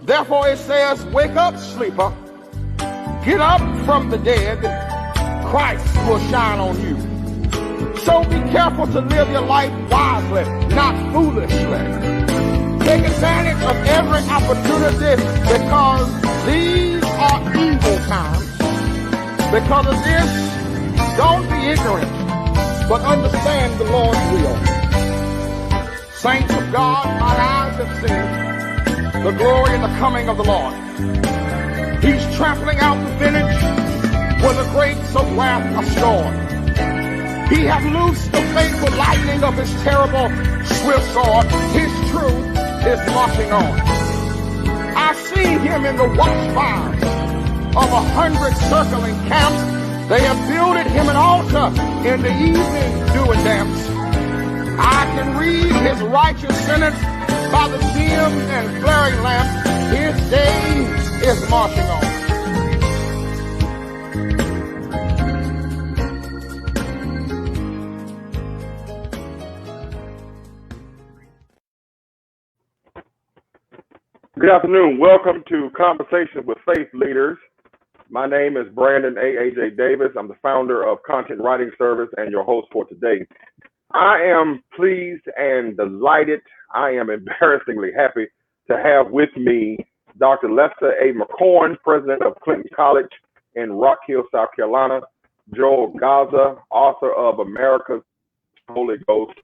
Therefore it says, wake up, sleeper. Get up from the dead. Christ will shine on you. So be careful to live your life wisely, not foolishly. Take advantage of every opportunity because these are evil times. Because of this, don't be ignorant, but understand the Lord's will. Saints of God, my eyes have seen the glory and the coming of the Lord. He's trampling out the vintage with the grapes of wrath assured. He hath loosed the faithful lightning of his terrible swift sword. His truth is marching on. I see him in the watchfires of 100 circling camps. They have builded him an altar in the evening dew and damps. I can read his righteous sentence by the dim and flaring lamp. His day is marching on. Good afternoon. Welcome to Conversations with Faith Leaders. My name is Brandon A.J. Davis. I'm the founder of Content Writing Service and your host for today. I am pleased and delighted. I am embarrassingly happy to have with me Dr. Lester A. McCorn, president of Clinton College in Rock Hill, South Carolina, Joel Gaza, author of America's Holy Ghost,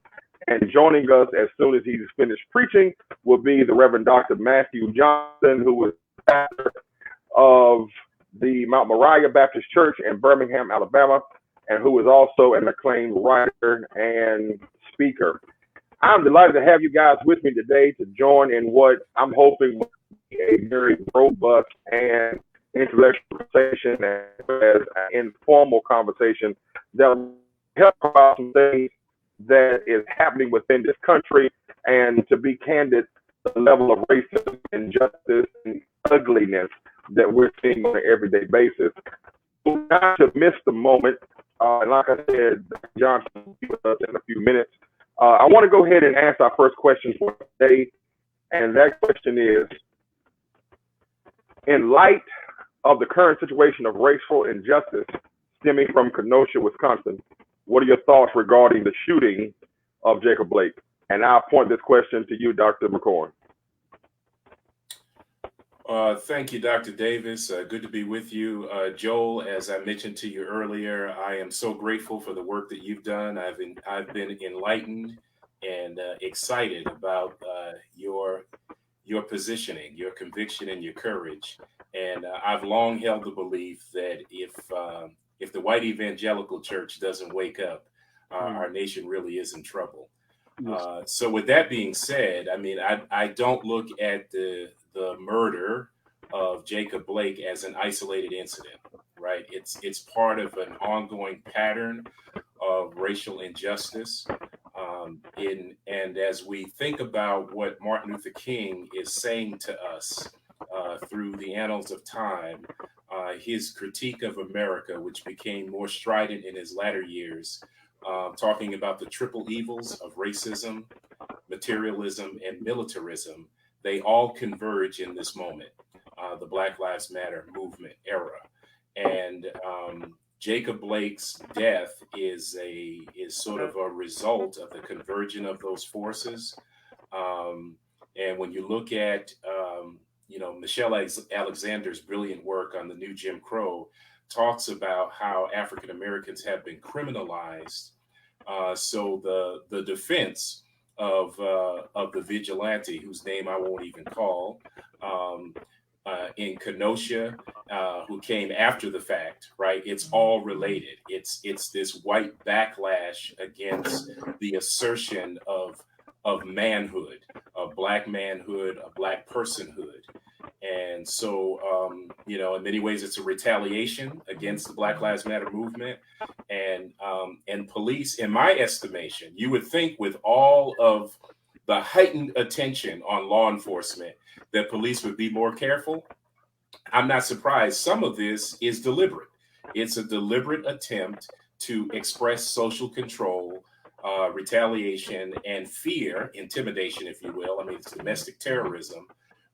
and joining us as soon as he's finished preaching will be the Reverend Dr. Matthew Johnson, who is pastor of the Mount Moriah Baptist Church in Birmingham, Alabama, and who is also an acclaimed writer and speaker. I'm delighted to have you guys with me today to join in what I'm hoping will be a very robust and intellectual conversation as an informal conversation that will help about some things that is happening within this country, and to be candid, the level of racism, injustice, and ugliness that we're seeing on an everyday basis. Not to miss the moment, and like I said, Johnson will be with us in a few minutes. I want to go ahead and ask our first question for today, and that question is, in light of the current situation of racial injustice stemming from Kenosha, Wisconsin, what are your thoughts regarding the shooting of Jacob Blake? And I'll point this question to you, Dr. McCorn. Thank you, Dr. Davis. Good to be with you. Joel, as I mentioned to you earlier, I am so grateful for the work that you've done. I've been enlightened and excited about your positioning, your conviction, and your courage. And I've long held the belief that if the white evangelical church doesn't wake up, our nation really is in trouble. So with that being said, I mean, I don't look at the murder of Jacob Blake as an isolated incident, right? It's part of an ongoing pattern of racial injustice. And as we think about what Martin Luther King is saying to us through the annals of time, his critique of America, which became more strident in his latter years, talking about the triple evils of racism, materialism, and militarism, they all converge in this moment, the Black Lives Matter movement era. And Jacob Blake's death is sort of a result of the convergence of those forces. And when you look at Michelle Alexander's brilliant work on the new Jim Crow talks about how African Americans have been criminalized. So the defense of the vigilante, whose name I won't even call, in Kenosha, who came after the fact, right? It's all related. It's this white backlash against the assertion of manhood, of Black manhood, of Black personhood. And so, in many ways, it's a retaliation against the Black Lives Matter movement. And police, in my estimation, you would think with all of the heightened attention on law enforcement that police would be more careful. I'm not surprised. Some of this is deliberate. It's a deliberate attempt to express social control, retaliation, and fear, intimidation, if you will. I mean, it's domestic terrorism,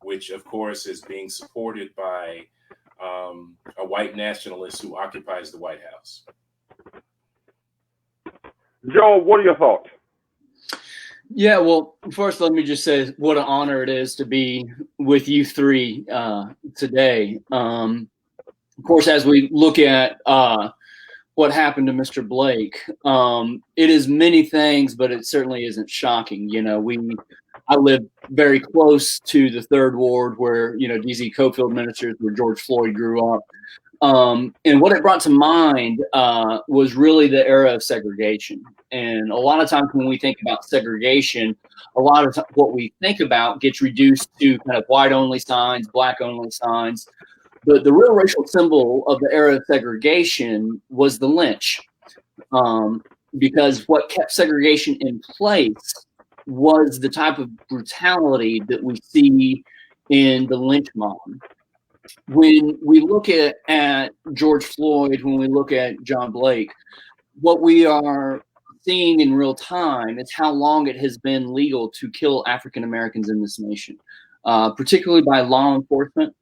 which of course is being supported by a white nationalist who occupies the White House. Joel, what are your thoughts? Yeah, well, first let me just say what an honor it is to be with you three today. Of course, as we look at what happened to Mr. Blake, it is many things, but it certainly isn't shocking. You know, I live very close to the Third Ward, where D.C. Cofield ministers, where George Floyd grew up. And what it brought to mind was really the era of segregation. And a lot of times when we think about segregation, a lot of what we think about gets reduced to kind of white-only signs, black-only signs. But the real racial symbol of the era of segregation was the lynch, because what kept segregation in place was the type of brutality that we see in the lynch mob. When we look at George Floyd, when we look at John Blake, what we are seeing in real time is how long it has been legal to kill African Americans in this nation, particularly by law enforcement,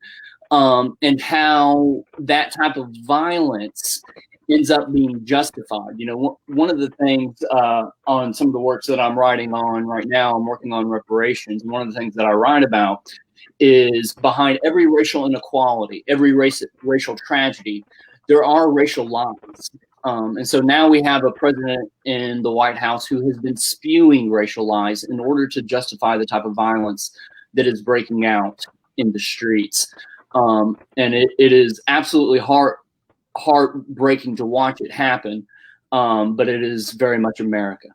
and how that type of violence ends up being justified. One of the things on some of the works that I'm writing on right now, I'm working on reparations. And one of the things that I write about is behind every racial inequality, every racial tragedy, there are racial lies. And so now we have a president in the White House who has been spewing racial lies in order to justify the type of violence that is breaking out in the streets. And it is absolutely heartbreaking to watch it happen, but it is very much America.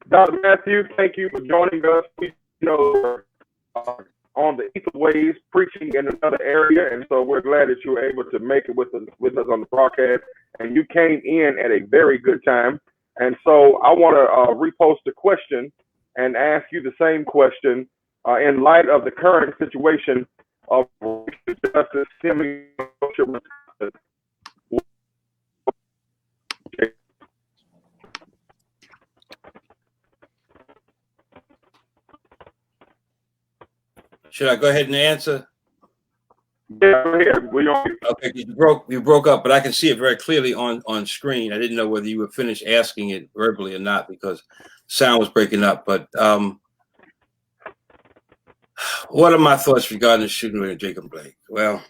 Dr. Matthew, thank you for joining us. We know on the Ether Ways preaching in another area, and so we're glad that you were able to make it with us on the broadcast, and you came in at a very good time. And so I want to repost the question and ask you the same question in light of the current situation of justice, Should I go ahead and answer? Yeah, go ahead. Okay, you broke up, but I can see it very clearly on screen. I didn't know whether you were finished asking it verbally or not because sound was breaking up. But what are my thoughts regarding the shooting of Jacob Blake? Well,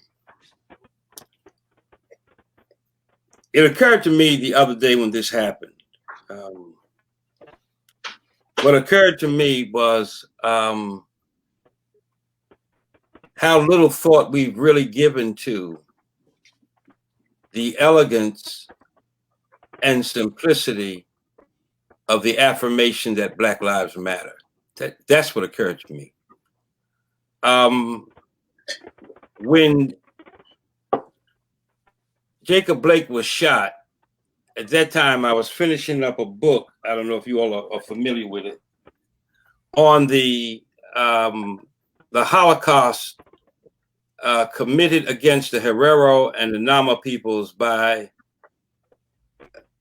it occurred to me the other day when this happened. What occurred to me was how little thought we've really given to the elegance and simplicity of the affirmation that Black Lives Matter. That's what occurred to me. When Jacob Blake was shot, at that time I was finishing up a book, I don't know if you all are familiar with it, on the Holocaust committed against the Herero and the Nama peoples by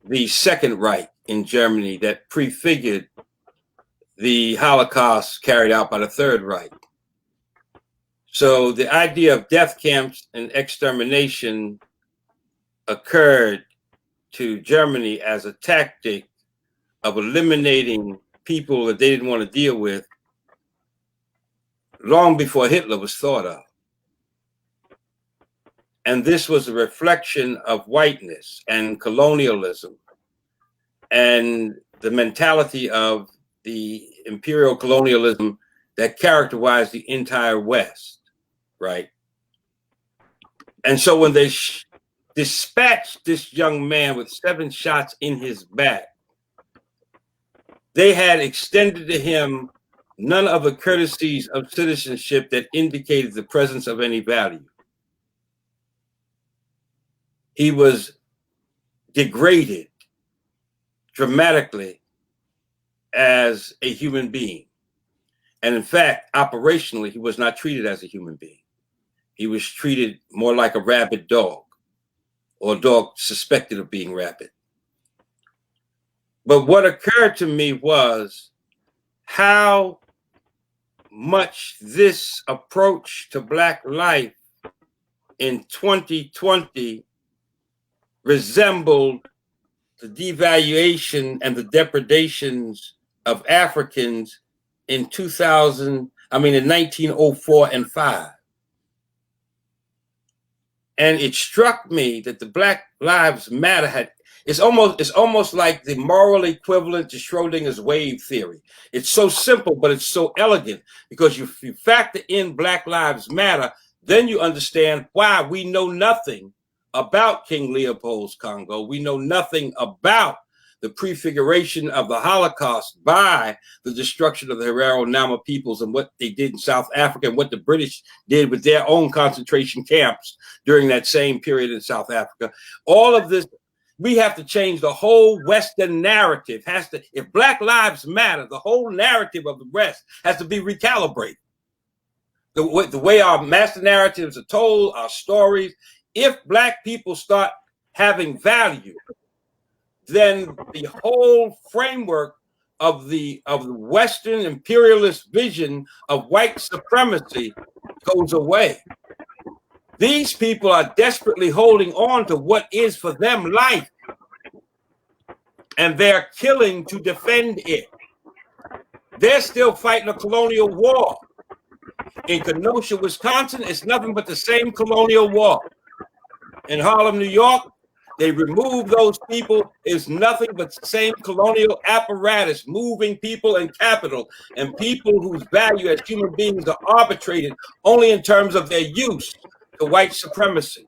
the Second Reich in Germany that prefigured the Holocaust carried out by the Third Reich. So the idea of death camps and extermination occurred to Germany as a tactic of eliminating people that they didn't want to deal with long before Hitler was thought of. And this was a reflection of whiteness and colonialism and the mentality of the imperial colonialism that characterized the entire West, right? And so when they dispatched this young man with 7 shots in his back, they had extended to him none of the courtesies of citizenship that indicated the presence of any value. He was degraded dramatically as a human being. And in fact, operationally, he was not treated as a human being. He was treated more like a rabid dog or a dog suspected of being rabid. But what occurred to me was how much this approach to Black life in 2020 resembled the devaluation and the depredations of Africans in 1904 and 5. And it struck me that the Black Lives Matter it's almost like the moral equivalent to Schrodinger's wave theory. It's so simple, but it's so elegant, because if you factor in Black Lives Matter, then you understand why we know nothing about King Leopold's Congo. We know nothing about the prefiguration of the Holocaust by the destruction of the Herero Nama peoples and what they did in South Africa and what the British did with their own concentration camps during that same period in South Africa. All of this, we have to change the whole Western narrative. If Black Lives Matter, the whole narrative of the West has to be recalibrated. The way our master narratives are told, our stories, if Black people start having value, then the whole framework of the Western imperialist vision of white supremacy goes away. These people are desperately holding on to what is for them life, and they're killing to defend it. They're still fighting a colonial war. In Kenosha, Wisconsin, it's nothing but the same colonial war. In Harlem, New York, they remove those people. It's nothing but the same colonial apparatus, moving people and capital, and people whose value as human beings are arbitrated only in terms of their use to white supremacy.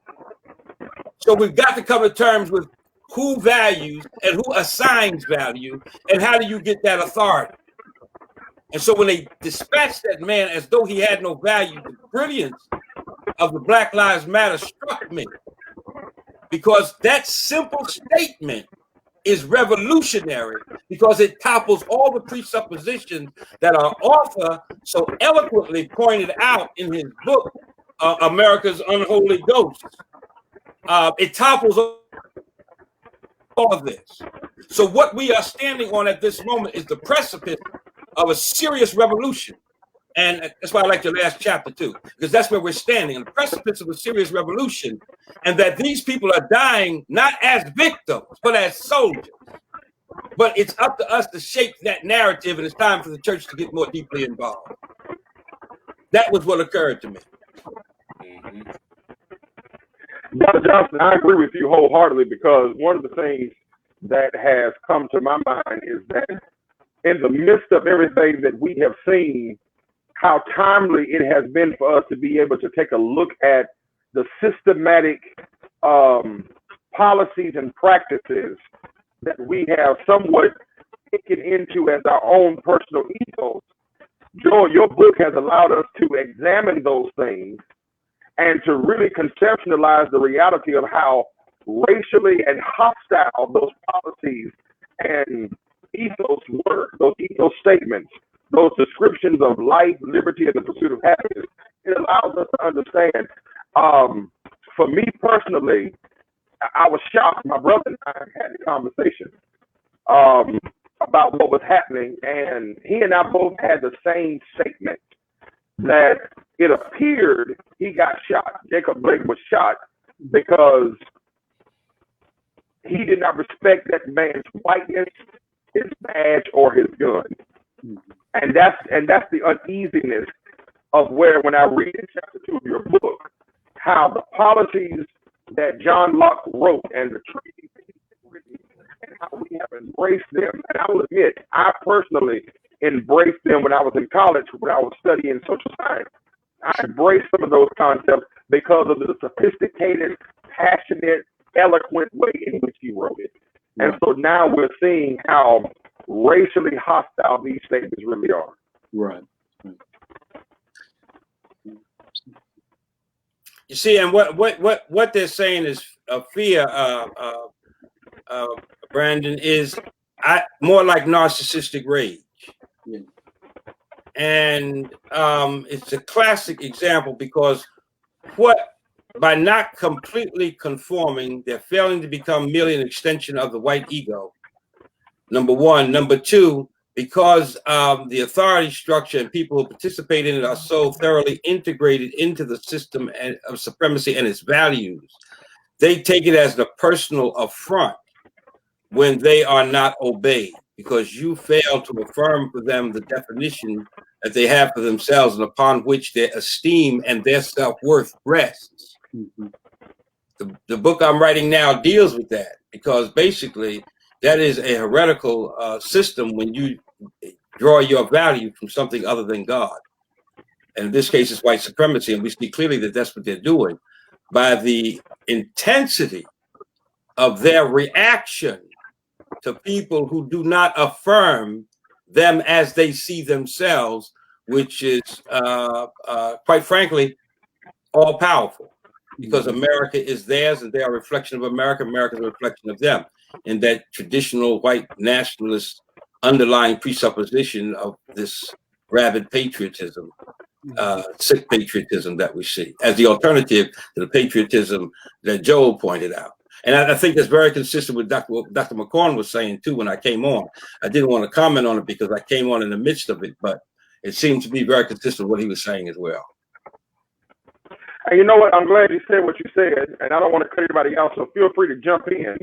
So we've got to come to terms with who values and who assigns value, and how do you get that authority? And so when they dispatched that man as though he had no value, the brilliance of the Black Lives Matter struck me, because that simple statement is revolutionary, because it topples all the presuppositions that our author so eloquently pointed out in his book, America's Unholy Ghosts. It topples all of this. So what we are standing on at this moment is the precipice of a serious revolution. And that's why I like the last chapter too, because that's where we're standing, on the precipice of a serious revolution, and that these people are dying not as victims, but as soldiers. But it's up to us to shape that narrative, and it's time for the church to get more deeply involved. That was what occurred to me. Mm-hmm. Dr. Johnson, I agree with you wholeheartedly, because one of the things that has come to my mind is that in the midst of everything that we have seen, how timely it has been for us to be able to take a look at the systematic policies and practices that we have somewhat taken into as our own personal ethos. Joel, your book has allowed us to examine those things and to really conceptualize the reality of how racially and hostile those policies and ethos were, those ethos statements, those descriptions of life, liberty, and the pursuit of happiness. It allows us to understand. For me personally, I was shocked. My brother and I had a conversation about what was happening, and he and I both had the same statement, that it appeared he got shot. Jacob Blake was shot because he did not respect that man's whiteness, his badge, or his gun. And that's the uneasiness of where, when I read in chapter 2 of your book, how the policies that John Locke wrote and the treaties that he written, and how we have embraced them. And I will admit, I personally embraced them when I was in college, when I was studying social science. I embraced some of those concepts because of the sophisticated, passionate, eloquent way in which he wrote it. And so now we're seeing how racially hostile these statements really are. Right. You see, and what they're saying is fear, Brandon, is more like narcissistic rage. Yeah. And it's a classic example, because by not completely conforming, they're failing to become merely an extension of the white ego. Number one. Number two, because the authority structure and people who participate in it are so thoroughly integrated into the system of supremacy and its values, they take it as the personal affront when they are not obeyed, because you fail to affirm for them the definition that they have for themselves and upon which their esteem and their self-worth rests. Mm-hmm. The book I'm writing now deals with that, because basically that is a heretical system when you draw your value from something other than God. And in this case, it's white supremacy. And we see clearly that that's what they're doing by the intensity of their reaction to people who do not affirm them as they see themselves, which is, quite frankly, all powerful. Because America is theirs and they are a reflection of America. America is a reflection of them. And that traditional white nationalist underlying presupposition of this rabid patriotism, sick patriotism that we see as the alternative to the patriotism that Joel pointed out. And I think that's very consistent with what Dr. McCorn was saying too when I came on. I didn't want to comment on it because I came on in the midst of it, but it seemed to be very consistent with what he was saying as well. And you know what? I'm glad you said what you said, and I don't want to cut anybody out, so feel free to jump in.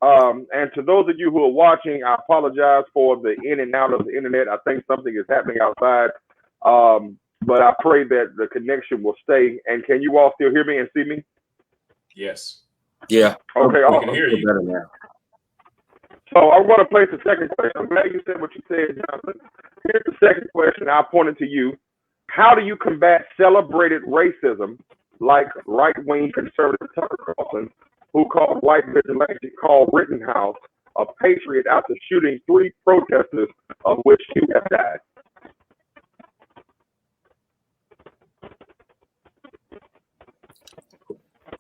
And to those of you who are watching, I apologize for the in and out of the internet. I think something is happening outside, but I pray that the connection will stay. And can you all still hear me and see me? Yes. Yeah. Okay. We can hear you better now. So I'm going to place the second question. I'm glad you said what you said, Jonathan. Here's the second question. I pointed to you. How do you combat celebrated racism like right-wing conservative Tucker Carlson, who called white vigilante Carl Rittenhouse a patriot after shooting 3 protesters, of which 2 have died?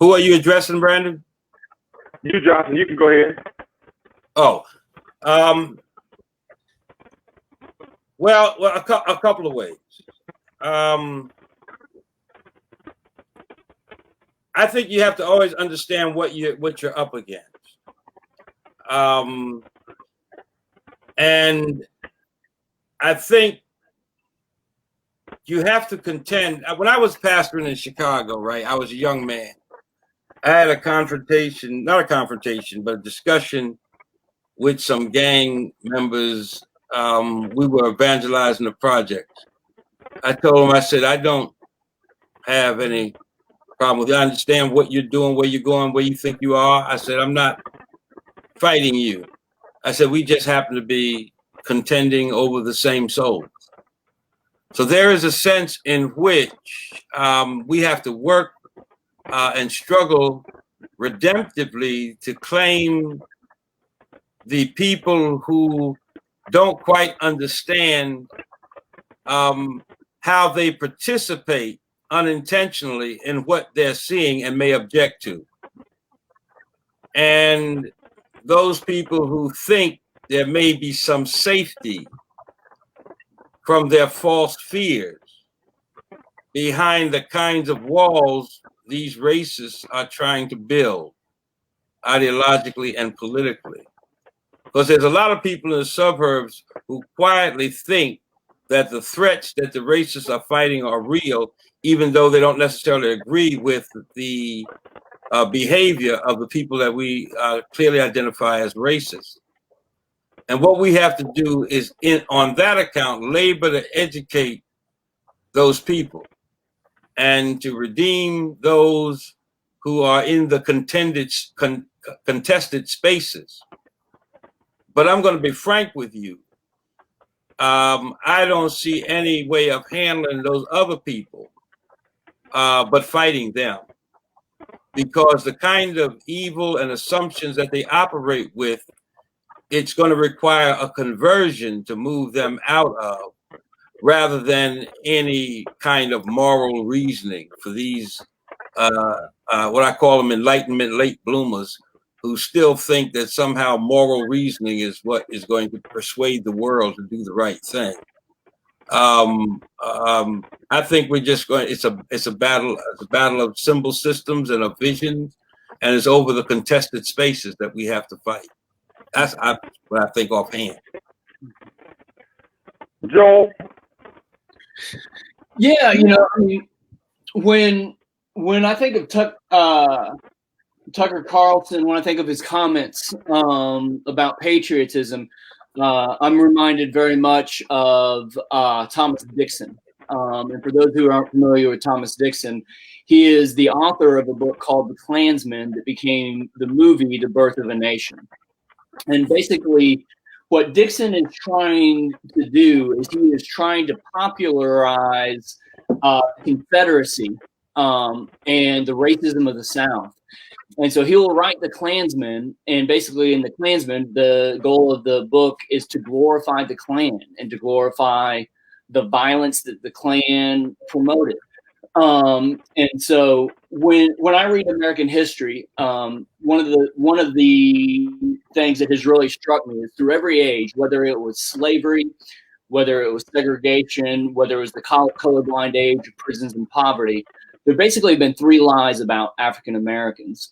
Who are you addressing, Brandon? You, Johnson, you can go ahead. Oh, well, a couple of ways. I think you have to always understand what you're up against. And I think you have to contend. When I was pastoring in Chicago, right, I was a young man. I had a confrontation, not a confrontation, but a discussion with some gang members. We were evangelizing the project. I told them, I said, I don't have any problem with you. I understand what you're doing, where you're going, where you think you are. I said, I'm not fighting you. I said, we just happen to be contending over the same souls. So there is a sense in which we have to work and struggle redemptively to claim the people who don't quite understand how they participate unintentionally in what they're seeing and may object to. And those people who think there may be some safety from their false fears behind the kinds of walls these racists are trying to build ideologically and politically. Because there's a lot of people in the suburbs who quietly think that the threats that the racists are fighting are real, even though they don't necessarily agree with the behavior of the people that we clearly identify as racist. And what we have to do is, on that account, labor to educate those people and to redeem those who are in the contested spaces. But I'm going to be frank with you. I don't see any way of handling those other people but fighting them. Because the kind of evil and assumptions that they operate with, it's going to require a conversion to move them out of, rather than any kind of moral reasoning for these, what I call them enlightenment late bloomers, who still think that somehow moral reasoning is what is going to persuade the world to do the right thing. I think we're just going. It's a battle of symbol systems and of visions, and it's over the contested spaces that we have to fight. That's what I think offhand. Joel? Yeah, I mean, when I think of Tucker Carlson, when I think of his comments about patriotism, I'm reminded very much of Thomas Dixon. And for those who aren't familiar with Thomas Dixon, he is the author of a book called The Klansman that became the movie The Birth of a Nation. And basically, what Dixon is trying to do is he is trying to popularize Confederacy and the racism of the South. And so he will write The Klansman, and basically in The Klansman, the goal of the book is to glorify the Klan and to glorify the violence that the Klan promoted. And so when I read American history, one of the things that has really struck me is through every age, whether it was slavery, whether it was segregation, whether it was the colorblind age of prisons and poverty, there basically been three lies about African Americans.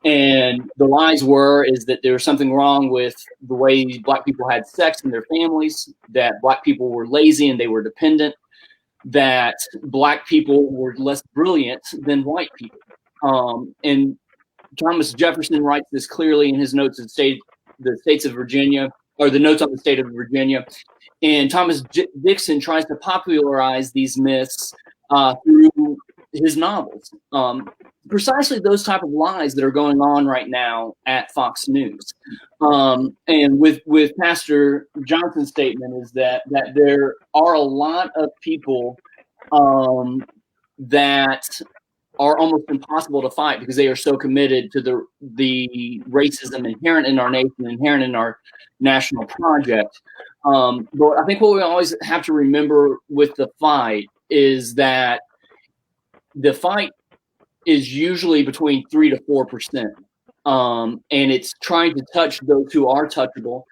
And the lies is that there was something wrong with the way Black people had sex in their families, that Black people were lazy and they were dependent, that Black people were less brilliant than white people. And Thomas Jefferson writes this clearly in his notes of the states of Virginia, or the notes on the state of Virginia. And Thomas Dixon tries to popularize these myths through his novels. Precisely those type of lies that are going on right now at Fox News. And with Pastor Johnson's statement is that there are a lot of people that are almost impossible to fight because they are so committed to the racism inherent in our nation, inherent in our national project. But I think what we always have to remember with the fight is that the fight is usually between 3 to 4%. And it's trying to touch those who are touchable.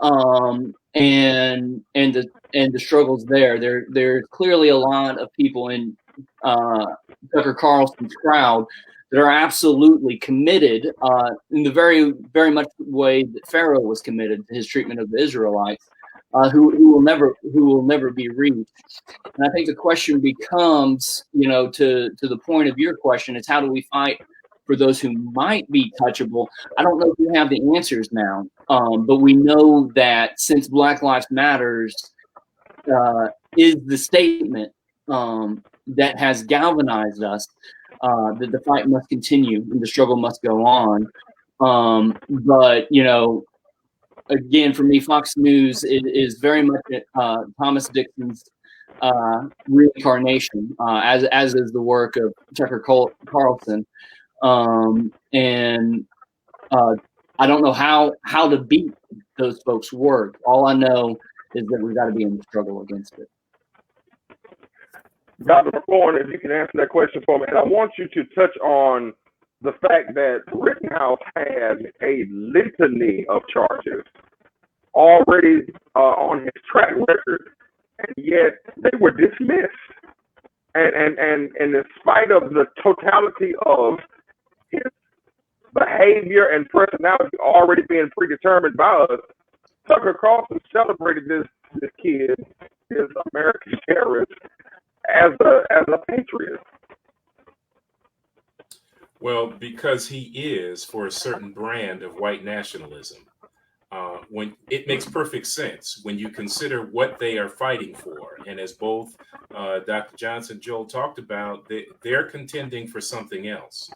And the struggles there. There's clearly a lot of people in Tucker Carlson's crowd that are absolutely committed in the very, very much way that Pharaoh was committed to his treatment of the Israelites, who will never be reached. And I think the question becomes, to the point of your question, is how do we fight for those who might be touchable? I don't know if we have the answers now, but we know that since Black Lives Matters is the statement that has galvanized us, that the fight must continue and the struggle must go on. But again, for me, Fox News is very much Thomas Dixon's reincarnation, as is the work of Tucker Carlson. And I don't know how to beat those folks' work. All I know is that we've got to be in the struggle against it. Dr. McCorn, if you can answer that question for me, and I want you to touch on the fact that Rittenhouse had a litany of charges already on his track record, and yet they were dismissed. And in spite of the totality of his behavior and personality already being predetermined by us, Tucker Carlson celebrated this kid, this American terrorist, as a patriot. Well, because he is for a certain brand of white nationalism. When it makes perfect sense when you consider what they are fighting for. And as both Dr. Johnson and Joel talked about, they're contending for something else.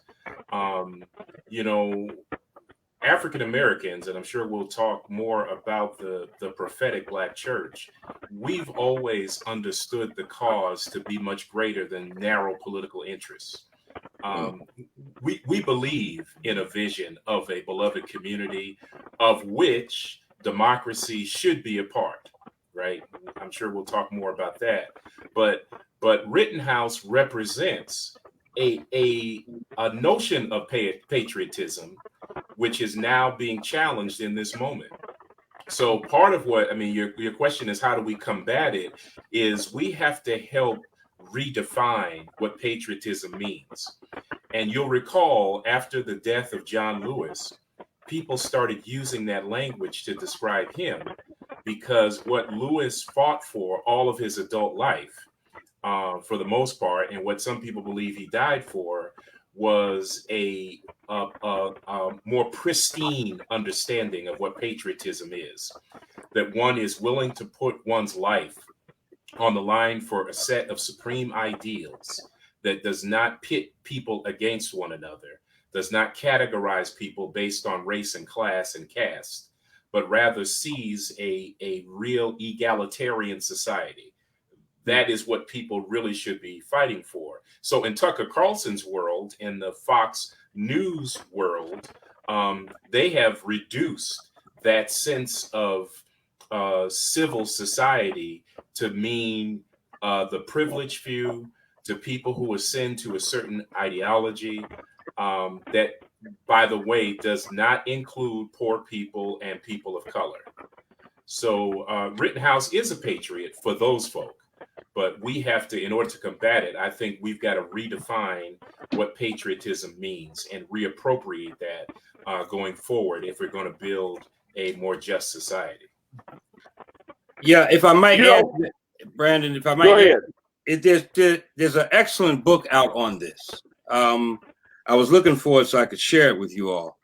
African Americans, and I'm sure we'll talk more about the prophetic Black church, we've always understood the cause to be much greater than narrow political interests. We believe in a vision of a beloved community of which democracy should be a part, right? I'm sure we'll talk more about that. But Rittenhouse represents a notion of patriotism, which is now being challenged in this moment. So part of what, your question is how do we combat it, is we have to help redefine what patriotism means. And you'll recall after the death of John Lewis, people started using that language to describe him, because what Lewis fought for all of his adult life, for the most part, and what some people believe he died for, was a more pristine understanding of what patriotism is. That one is willing to put one's life on the line for a set of supreme ideals that does not pit people against one another, does not categorize people based on race and class and caste, but rather sees a real egalitarian society. That is what people really should be fighting for. So in Tucker Carlson's world, in the Fox News world, they have reduced that sense of civil society to mean the privileged few, to people who ascend to a certain ideology, that, by the way, does not include poor people and people of color. So Rittenhouse is a patriot for those folk, but we have to, in order to combat it, I think we've got to redefine what patriotism means and reappropriate that going forward if we're going to build a more just society. Yeah, if I might add, Brandon, if I might go ahead. There's an excellent book out on this. I was looking for it so I could share it with you all.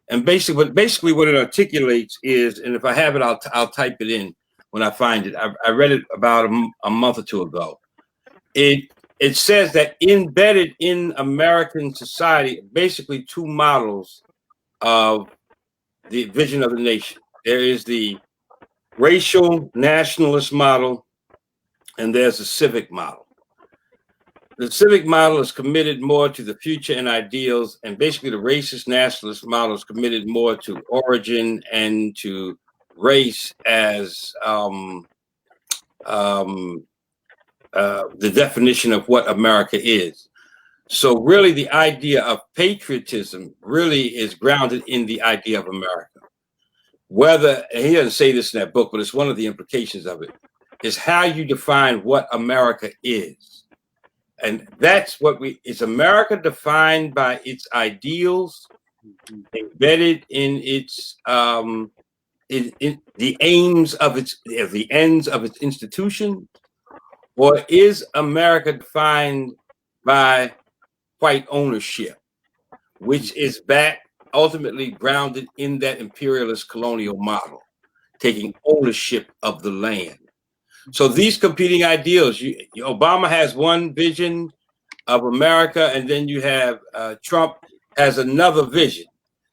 And basically what it articulates is, and if I have it, I'll type it in when I find it. I read it about a month or two ago. It says that embedded in American society, basically two models of the vision of the nation. There is the racial nationalist model, and there's a civic model. The civic model is committed more to the future and ideals, and basically the racist nationalist model is committed more to origin and to race as the definition of what America is. So really the idea of patriotism really is grounded in the idea of America. Whether, and he doesn't say this in that book, but it's one of the implications of it, is how you define what America is. And that's what is America defined by its ideals, embedded in its in the aims of the ends of its institution, or is America defined by white ownership, which is back ultimately grounded in that imperialist colonial model, taking ownership of the land? So these competing ideals, Obama has one vision of America, and then you have Trump has another vision.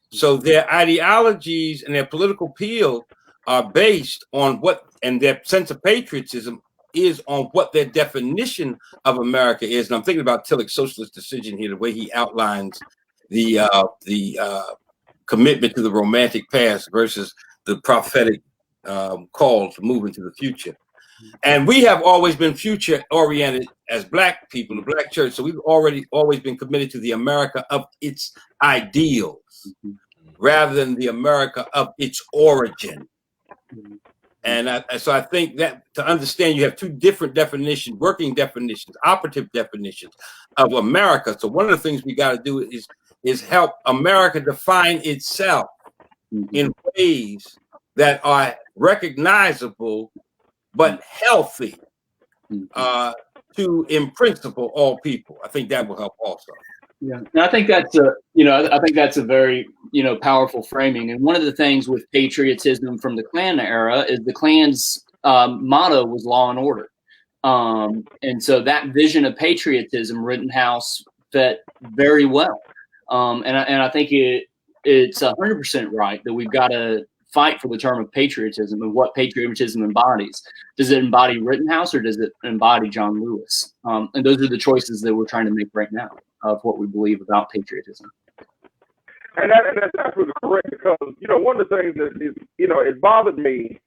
So their ideologies and their political appeal are based on what, and their sense of patriotism is on what their definition of America is. And I'm thinking about Tillich's Socialist Decision here, the way he outlines the commitment to the romantic past versus the prophetic call to move into the future. And we have always been future oriented as Black people, the Black church. So we've always been committed to the America of its ideals rather than the America of its origin. And so I think that to understand, you have two different definitions, working definitions, operative definitions of America. So one of the things we got to do is help America define itself in ways that are recognizable but healthy to, in principle, all people. I think that will help also. Yeah, and I think that's a very powerful framing. And one of the things with patriotism from the Klan era is the Klan's motto was law and order, and so that vision of patriotism, Rittenhouse fit very well. And I think it's 100% right that we've got to fight for the term of patriotism and what patriotism embodies. Does it embody Rittenhouse or does it embody John Lewis? And those are the choices that we're trying to make right now of what we believe about patriotism. And that's absolutely correct, because, one of the things that is, it bothered me.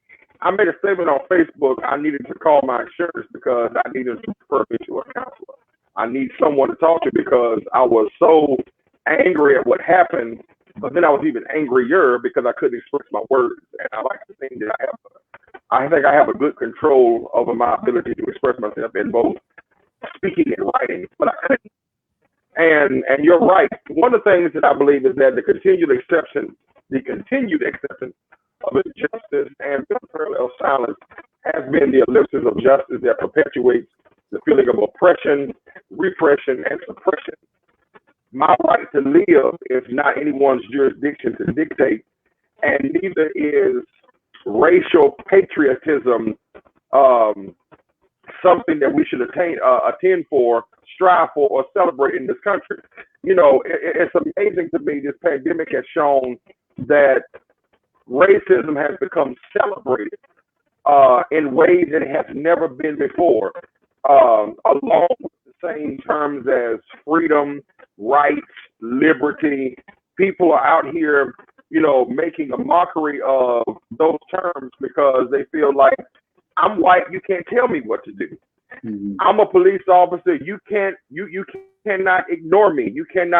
I made a statement on Facebook. I needed to call my insurance because I needed to refer me to a counselor. I need someone to talk to because I was so angry at what happened, but then I was even angrier because I couldn't express my words. And I like to think that I think I have a good control over my ability to express myself in both speaking and writing, but I couldn't. And you're right. One of the things that I believe is that the continued exception the continued acceptance of injustice and unparalleled silence has been the ellipsis of justice that perpetuates the feeling of oppression, repression, and suppression. My right to live is not anyone's jurisdiction to dictate, and neither is racial patriotism something that we should attend for, strive for, or celebrate in this country. You know, it's amazing to me, this pandemic has shown that racism has become celebrated in ways that it has never been before, along with the same terms as freedom, rights, liberty. People are out here, you know, making a mockery of those terms because they feel like, I'm white, you can't tell me what to do. Mm-hmm. I'm a police officer, you cannot ignore me. You can't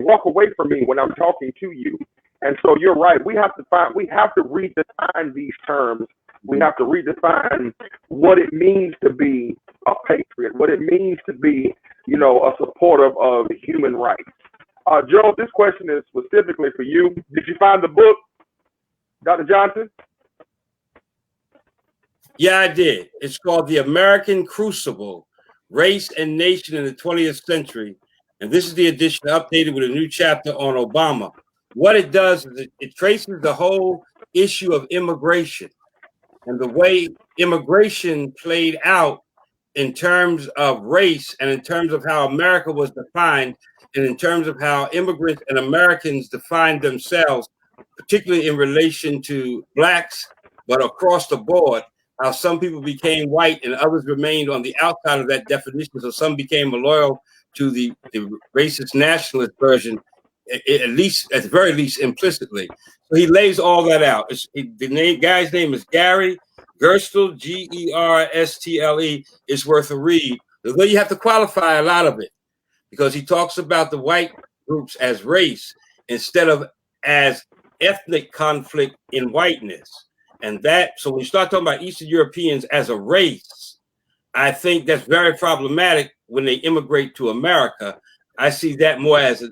walk away from me when I'm talking to you. And so you're right. We have to redefine these terms. We have to redefine what it means to be a patriot, what it means to be, you know, a supporter of human rights. Joe, this question is specifically for you. Did you find the book, Dr. Johnson? Yeah, I did. It's called The American Crucible, Race and Nation in the 20th Century. And this is the edition updated with a new chapter on Obama. What it does is it traces the whole issue of immigration and the way immigration played out in terms of race and in terms of how America was defined and in terms of how immigrants and Americans defined themselves, particularly in relation to blacks, but across the board, how some people became white and others remained on the outside of that definition. So some became loyal to the racist nationalist version, at the very least implicitly. So he lays all that out. The guy's name is Gary Gerstle, Gerstle. It's worth a read. Although you have to qualify a lot of it because he talks about the white groups as race instead of as ethnic conflict in whiteness. And so when you start talking about Eastern Europeans as a race, I think that's very problematic when they immigrate to America. I see that more as an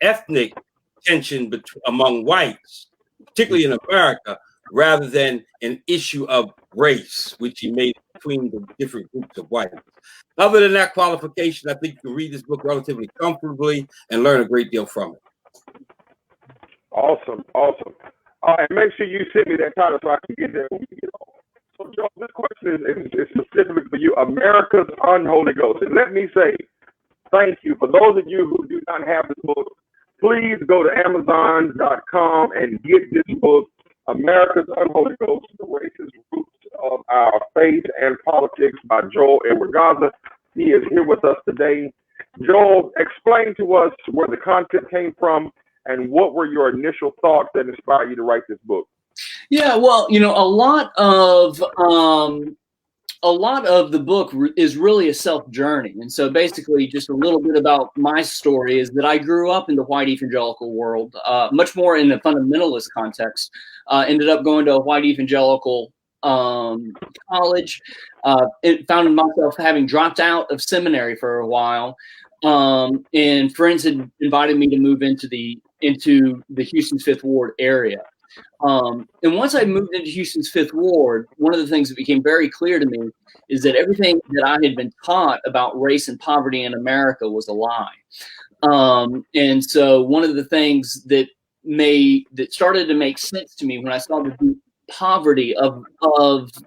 ethnic tension among whites, particularly in America, rather than an issue of race, which he made between the different groups of whites. Other than that qualification, I think you can read this book relatively comfortably and learn a great deal from it. Awesome. And make sure you send me that title so I can get there when we get home. So, Joe, this question is specific for you, America's Unholy Ghost. And let me say thank you. For those of you who do not have this book, please go to Amazon.com and get this book, America's Unholy Ghost, The Racist Roots of Our Faith and Politics by Joel Edward Gaza. He is here with us today. Joel, explain to us where the content came from and what were your initial thoughts that inspired you to write this book? Yeah, well, you know, a lot of the book is really a self journey. And so basically just a little bit about my story is that I grew up in the white evangelical world, much more in the fundamentalist context, ended up going to a white evangelical college, found myself having dropped out of seminary for a while. And friends had invited me to move into the Houston's Fifth Ward area. And once I moved into Houston's Fifth Ward, one of the things that became very clear to me is that everything that I had been taught about race and poverty in America was a lie. And so one of the things that started to make sense to me when I saw the deep poverty of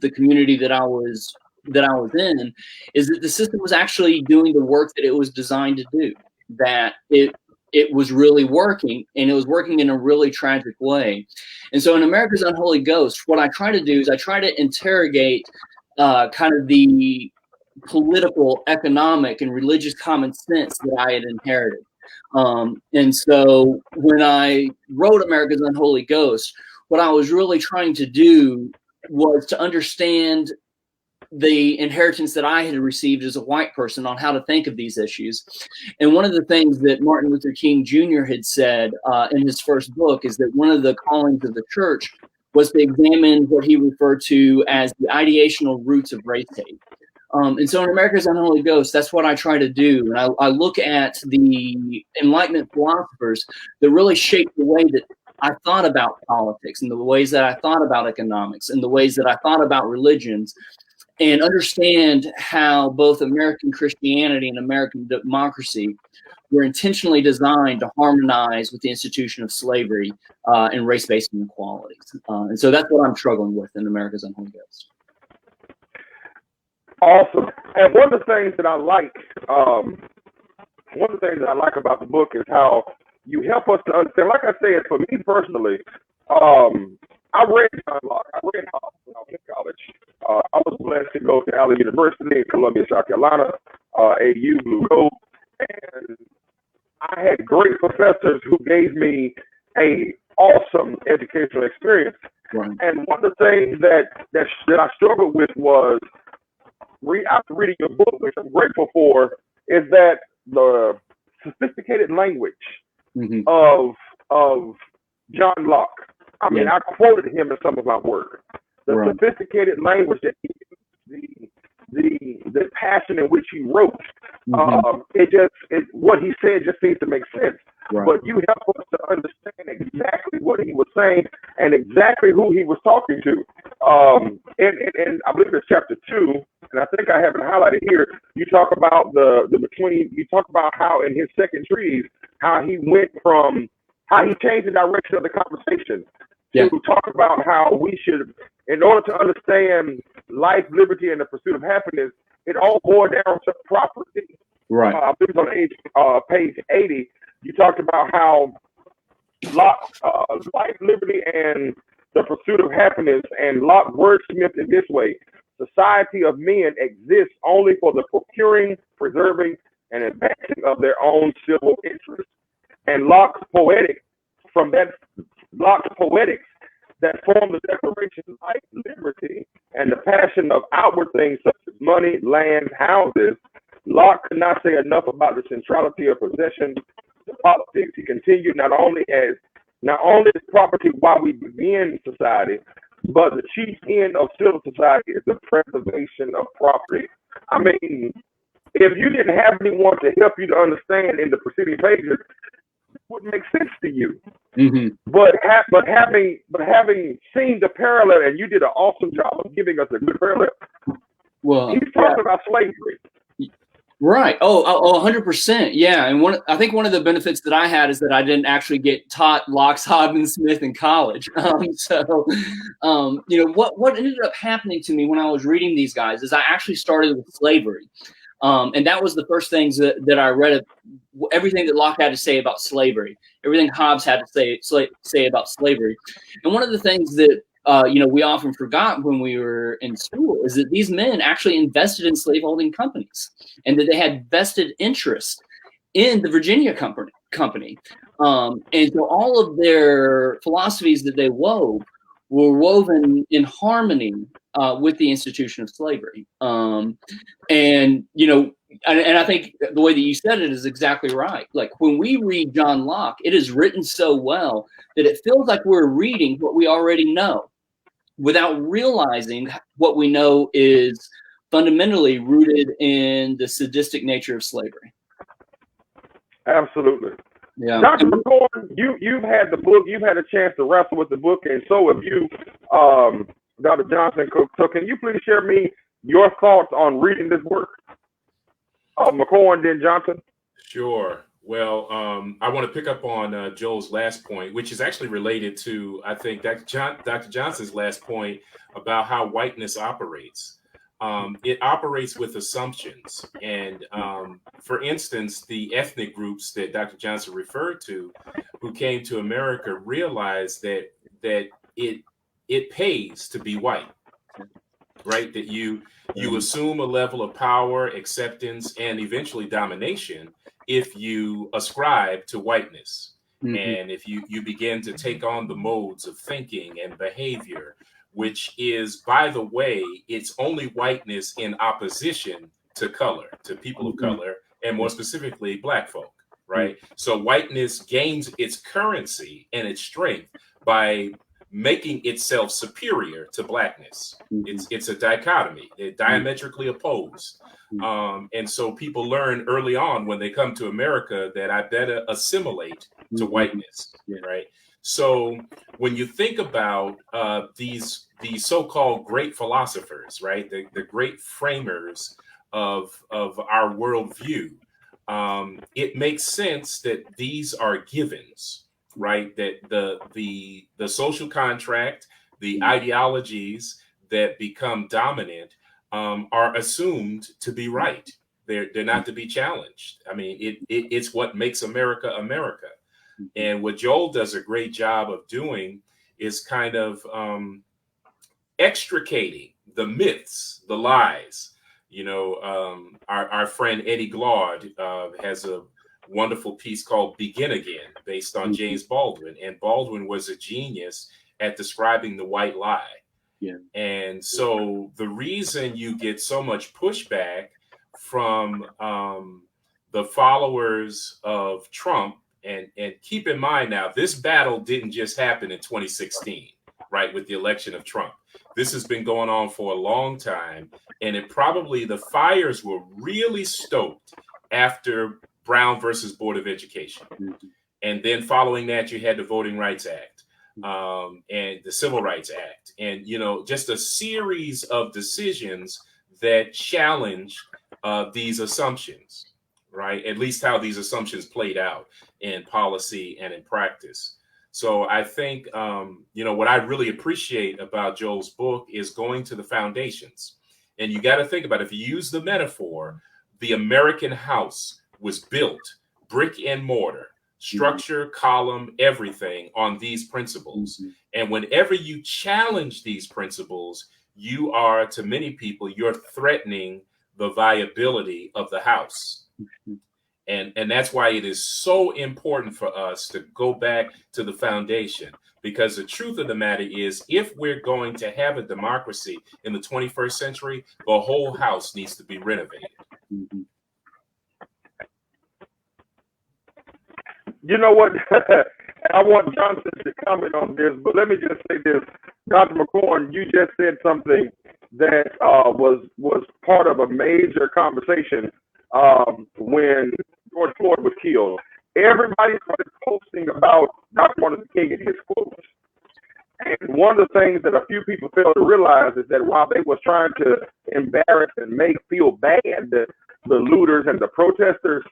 the community that I was in is that the system was actually doing the work that it was designed to do, that it was really working, and it was working in a really tragic way. And so in America's Unholy Ghost, what I try to do is I try to interrogate kind of the political, economic, and religious common sense that I had inherited. And so when I wrote America's Unholy Ghost, what I was really trying to do was to understand the inheritance that I had received as a white person on how to think of these issues. And one of the things that Martin Luther King Jr. had said in his first book is that one of the callings of the church was to examine what he referred to as the ideational roots of race hate. And so in America's Unholy Ghost, that's what I try to do. And I look at the Enlightenment philosophers that really shaped the way that I thought about politics and the ways that I thought about economics and the ways that I thought about religions, and understand how both American Christianity and American democracy were intentionally designed to harmonize with the institution of slavery and race-based inequalities. And so that's what I'm struggling with in America's Unholy Ghost. Awesome. And one of the things that I like, about the book is how you help us to understand. Like I said, for me personally, I read John Locke. I read Hobbes when I was in college. I was blessed to go to Allen University in Columbia, South Carolina, AU Blue Gold, and I had great professors who gave me a awesome educational experience. Right. And one of the things that I struggled with was after reading your book, which I'm grateful for, is that the sophisticated language of John Locke. I mean, I quoted him in some of my work. The sophisticated language that he used, the passion in which he wrote, what he said just seems to make sense. Right. But you help us to understand exactly what he was saying and exactly who he was talking to. And I believe it's chapter 2, and I think I have it highlighted here. You talk about you talk about how in his second treatise, how he changed the direction of the conversation to talk about how we should, in order to understand life, liberty, and the pursuit of happiness, it all boiled down to property. Right. I believe on page 80, you talked about how Locke, life, liberty, and the pursuit of happiness, and Locke wordsmithed it this way: society of men exists only for the procuring, preserving, and advancing of their own civil interests. And Locke's poetics that form the Declaration of life, liberty, and the passion of outward things such as money, land, houses. Locke could not say enough about the centrality of possession to politics. He continued, not only is property why we begin society, but the chief end of civil society is the preservation of property. I mean, if you didn't have anyone to help you to understand in the preceding pages, it wouldn't make sense to you. But having seen the parallel, and you did an awesome job of giving us a good parallel. Well, he's talking about slavery. Right. 100%. Yeah. And I think one of the benefits that I had is that I didn't actually get taught Locke's, Hobbes, and Smith in college. What ended up happening to me when I was reading these guys is I actually started with slavery. And that was the first things that I read, everything that Locke had to say about slavery, everything Hobbes had to say about slavery. And one of the things that we often forgot when we were in school is that these men actually invested in slaveholding companies, and that they had vested interest in the Virginia company. And so all of their philosophies that they wove were woven in harmony with the institution of slavery. And I think the way that you said it is exactly right. Like when we read John Locke, it is written so well that it feels like we're reading what we already know, without realizing what we know is fundamentally rooted in the sadistic nature of slavery. Absolutely. Yeah. Dr. McCoy, you've had the book, you've had a chance to wrestle with the book, and so have you, Dr. Johnson. So can you please share me your thoughts on reading this work? McCoy and then Johnson. Sure. Well, I want to pick up on Joel's last point, which is actually related to, I think, Dr. Johnson's last point about how whiteness operates. It operates with assumptions. And for instance, the ethnic groups that Dr. Johnson referred to who came to America realized that it pays to be white, right? That you assume a level of power, acceptance, and eventually domination if you ascribe to whiteness. And if you begin to take on the modes of thinking and behavior, which is, by the way, it's only whiteness in opposition to color, to people of color, and more specifically, Black folk, right? So whiteness gains its currency and its strength by making itself superior to Blackness. It's a dichotomy. They're diametrically opposed. And so people learn early on when they come to America that I better assimilate to whiteness, right? So when you think about these so-called great philosophers, right, the great framers of our worldview, it makes sense that these are givens, right? That the social contract, the ideologies that become dominant are assumed to be right. They're not to be challenged. I mean, it's what makes America America. And what Joel does a great job of doing is kind of extricating the myths, the lies. You know, our friend Eddie Glaude has a wonderful piece called Begin Again, based on James Baldwin. And Baldwin was a genius at describing the white lie. Yeah. And so the reason you get so much pushback from the followers of Trump, and keep in mind now, this battle didn't just happen in 2016, right, with the election of Trump. This has been going on for a long time, and the fires were really stoked after Brown versus Board of Education. And then following that, you had the Voting Rights Act and the Civil Rights Act, and, you know, just a series of decisions that challenge these assumptions, right? At least how these assumptions played out in policy and in practice. So I think, you know, what I really appreciate about Joel's book is going to the foundations. And you got to think about it. If you use the metaphor, the American house was built brick and mortar, structure, column, everything on these principles. And whenever you challenge these principles, you are, to many people, you're threatening the viability of the house. And that's why it is so important for us to go back to the foundation, because the truth of the matter is, if we're going to have a democracy in the 21st century, the whole house needs to be renovated. You know what? I want Johnson to comment on this, but let me just say this. Dr. McCorn, you just said something that was part of a major conversation when George Floyd was killed. Everybody started posting about Dr. Martin Luther King and his quotes. And one of the things that a few people fail to realize is that while they was trying to embarrass and make feel bad the looters and the protesters,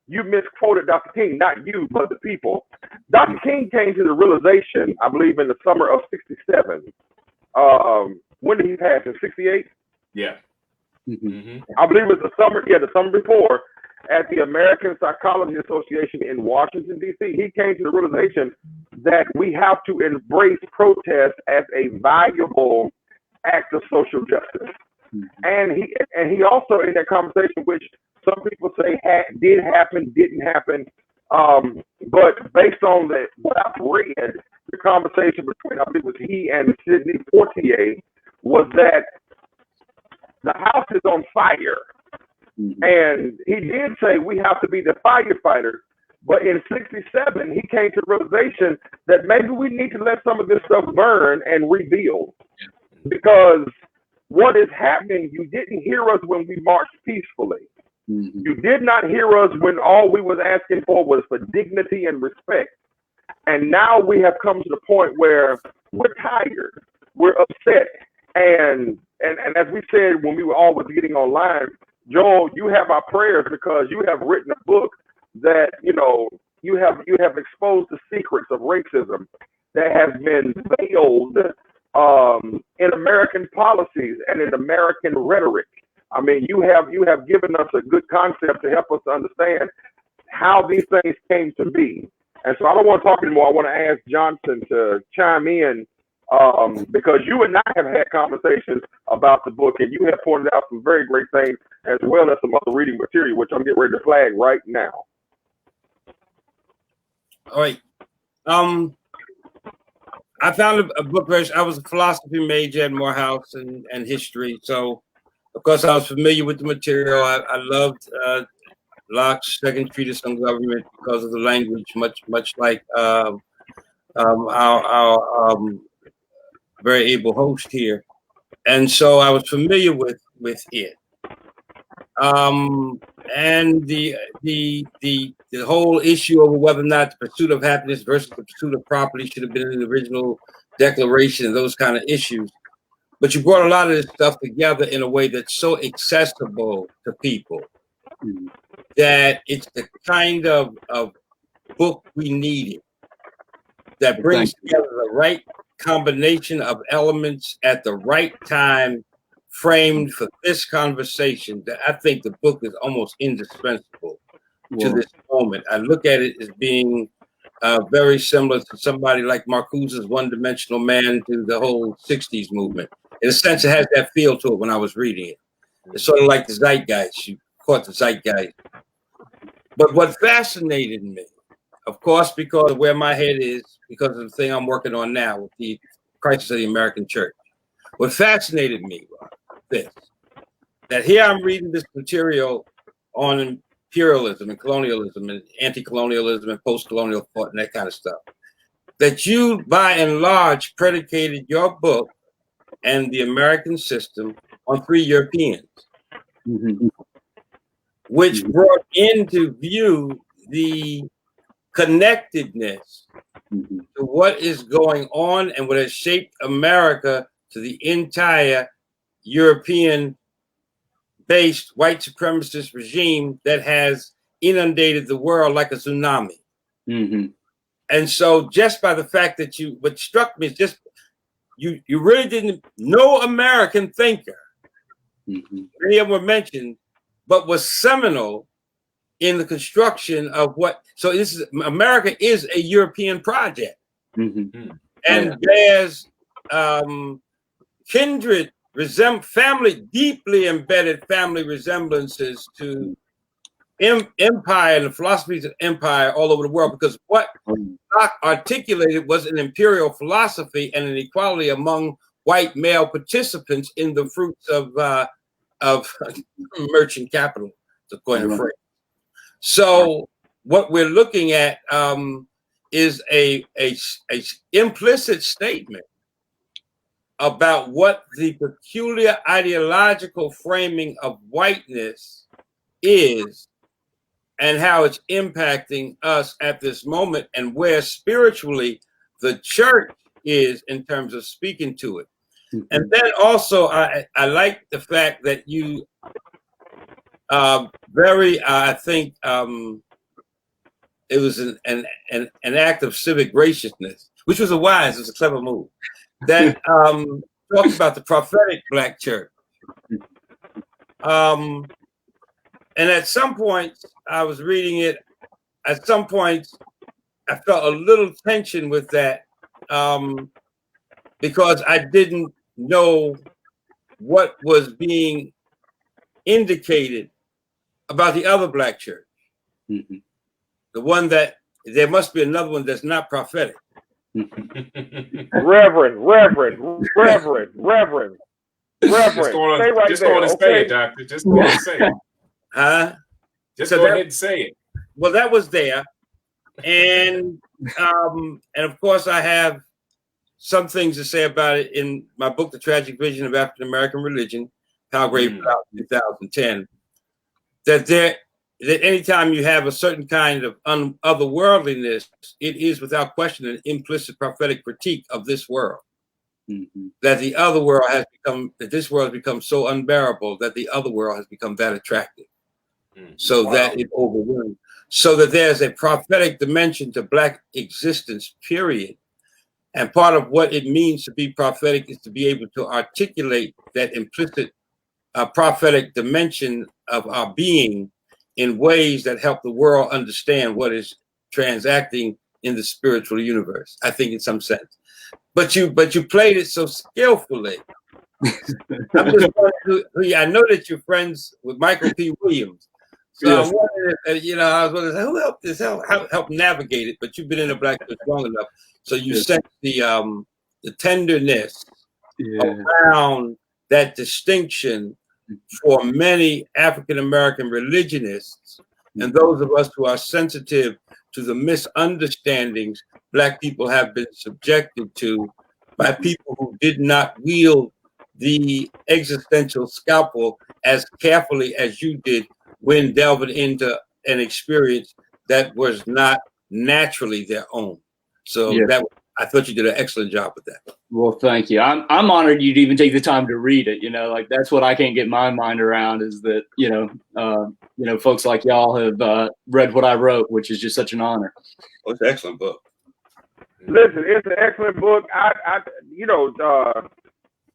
you misquoted Dr. King, not you, but the people. Dr. King came to the realization, I believe, in the summer of '67. When did he pass? In '68? Yeah. I believe it was the summer before, at the American Psychology Association in Washington, D.C. He came to the realization that we have to embrace protest as a valuable act of social justice. And he also, in that conversation, which some people say did happen, didn't happen, but based on what I've read, the conversation between, I believe it was he and Sidney Poitier, was that the house is on fire. And he did say we have to be the firefighters. But in '67, he came to the realization that maybe we need to let some of this stuff burn and rebuild. Because what is happening, you didn't hear us when we marched peacefully. You did not hear us when all we was asking for was for dignity and respect. And now we have come to the point where we're tired, we're upset. And as we said when we were all getting online, Joel, you have our prayers, because you have written a book that, you know, you have exposed the secrets of racism that has been veiled in American policies and in American rhetoric. I mean, you have given us a good concept to help us to understand how these things came to be. And so I don't want to talk anymore. I want to ask Johnson to chime in, because you and I have had conversations about the book, and you have pointed out some very great things, as well as some other reading material, which I'm getting ready to flag right now. All right. I found a book version. I was a philosophy major at Morehouse and history. So, of course, I was familiar with the material. I loved Locke's Second Treatise on Government because of the language, much like our very able host here. And so I was familiar with it. And the the whole issue over whether or not the pursuit of happiness versus the pursuit of property should have been in the original Declaration and those kind of issues. But you brought a lot of this stuff together in a way that's so accessible to people that it's the kind of book we needed that brings together the right combination of elements at the right time, framed for this conversation. That I think the book is almost indispensable to this moment. I look at it as being very similar to somebody like Marcuse's One-Dimensional Man to the whole 60s movement. In a sense, it has that feel to it when I was reading it. It's sort of like the zeitgeist. You caught the zeitgeist. But what fascinated me, of course, because of where my head is, because of the thing I'm working on now with the crisis of the American church, what fascinated me was this, that here I'm reading this material on imperialism and colonialism and anti-colonialism and post-colonial thought and that kind of stuff, that you, by and large, predicated your book and the American system on 3 Europeans, which brought into view the connectedness to what is going on and what has shaped America to the entire European-based white supremacist regime that has inundated the world like a tsunami. And so just by the fact that what struck me is just, you really didn't, no American thinker, many of them were mentioned, but was seminal in the construction of what, so this is, America is a European project. And there's kindred, family, deeply embedded family resemblances to empire and the philosophies of empire all over the world, because what Locke articulated was an imperial philosophy and an equality among white male participants in the fruits of merchant capital, to coin a phrase. So what we're looking at is a implicit statement about what the peculiar ideological framing of whiteness is and how it's impacting us at this moment, and where spiritually the church is in terms of speaking to it. And then also I like the fact that you I think it was an act of civic graciousness, which was it was a clever move, that talks about the prophetic Black church. And at some point, I was reading it, at some point, I felt a little tension with that because I didn't know what was being indicated about the other Black church. The one that, there must be another one that's not prophetic. Reverend. Just go on, Stay right just there, go on and okay? say it, Doctor. Just go on and say it. Just So go that- ahead and say it. Well, that was there. And of course, I have some things to say about it in my book, The Tragic Vision of African American Religion, Palgrave, 2010, that anytime you have a certain kind of otherworldliness, it is without question an implicit prophetic critique of this world. That the other world has become, that this world has become so unbearable that the other world has become that attractive. So that it overwhelms. So that there's a prophetic dimension to Black existence, period. And part of what it means to be prophetic is to be able to articulate that implicit prophetic dimension of our being in ways that help the world understand what is transacting in the spiritual universe, I think, in some sense. But you played it so skillfully. I'm just wondering, I know that you're friends with Michael P. Williams. So yes. I wondered, I was wondering who helped this help navigate it, but you've been in the Black church long enough, so you sense the tenderness around that distinction for many African American religionists and those of us who are sensitive to the misunderstandings Black people have been subjected to by people who did not wield the existential scalpel as carefully as you did when delving into an experience that was not naturally their own. So I thought you did an excellent job with that. Well, thank you. I'm honored you'd even take the time to read it. Like that's what I can't get my mind around is that, folks like y'all have read what I wrote, which is just such an honor. Oh, it's an excellent book. Listen, it's an excellent book.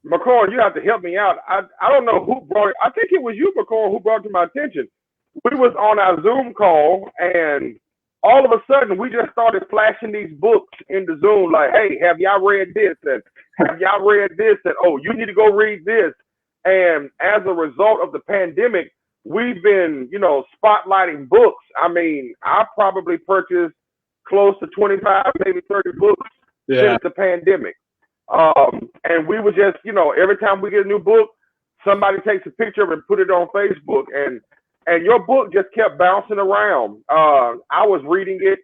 McCall, you have to help me out. I don't know who brought it. I think it was you, McCall, who brought it to my attention. We was on our Zoom call, and all of a sudden, we just started flashing these books in the Zoom, like, hey, have y'all read this? And have y'all read this? And, oh, you need to go read this. And as a result of the pandemic, we've been, spotlighting books. I mean, I probably purchased close to 25, maybe 30 books since the pandemic. And we were just, every time we get a new book, somebody takes a picture of it and put it on Facebook. And your book just kept bouncing around. I was reading it,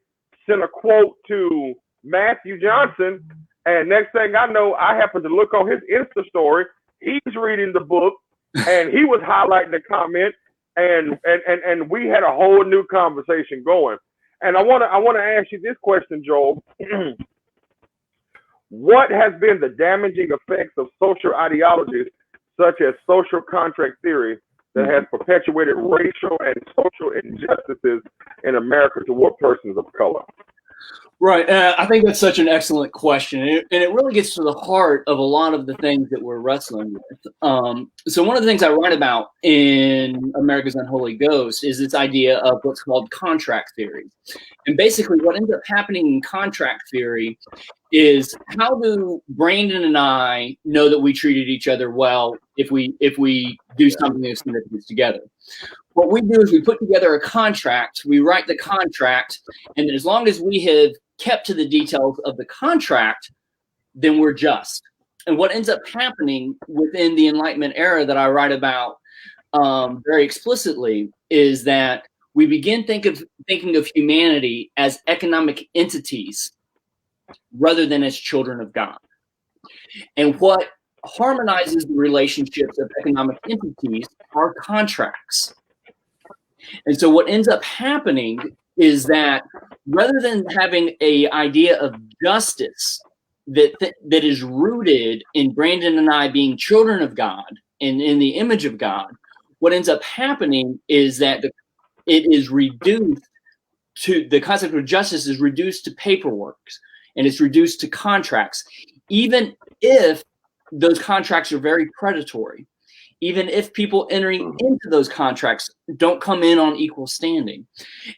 sent a quote to Matthew Johnson, and next thing I know, I happened to look on his Insta story. He's reading the book, and he was highlighting the comment, and we had a whole new conversation going. And I want to ask you this question, Joel. What has been the damaging effects of social ideologies such as social contract theory that has perpetuated racial and social injustices in America toward persons of color? Right. I think that's such an excellent question. And it really gets to the heart of a lot of the things that we're wrestling with. So one of the things I write about in America's Unholy Ghost is this idea of what's called contract theory. And basically what ends up happening in contract theory is how do Brandon and I know that we treated each other well if we do something of significance together? What we do is we put together a contract, we write the contract, and as long as we have kept to the details of the contract, then we're just. And what ends up happening within the Enlightenment era that I write about very explicitly is that we begin thinking of humanity as economic entities rather than as children of God. And what harmonizes the relationships of economic entities are contracts. And so what ends up happening is that rather than having an idea of justice that is rooted in Brandon and I being children of God and in the image of God, what ends up happening is that it is reduced to, the concept of justice is reduced to paperwork, and it's reduced to contracts, even if those contracts are very predatory, even if people entering into those contracts don't come in on equal standing.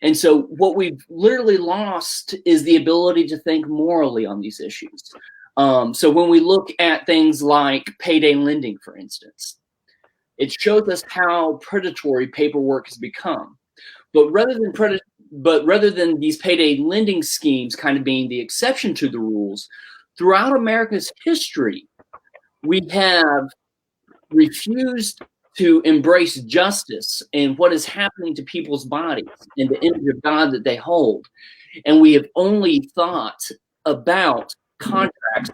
And so what we've literally lost is the ability to think morally on these issues. So when we look at things like payday lending, for instance, it shows us how predatory paperwork has become. But rather than these payday lending schemes kind of being the exception to the rules, throughout America's history, we have refused to embrace justice and what is happening to people's bodies and the image of God that they hold. And we have only thought about contracts,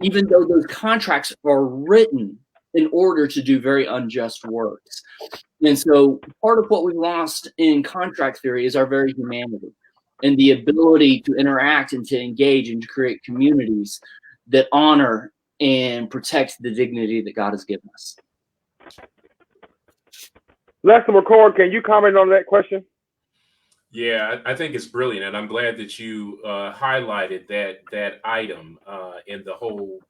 even though those contracts are written in order to do very unjust works. And so part of what we lost in contract theory is our very humanity and the ability to interact and to engage and to create communities that honor and protect the dignity that God has given us. Lester McCord, can you comment on that question? Yeah, I think it's brilliant, and I'm glad that you highlighted that item in the whole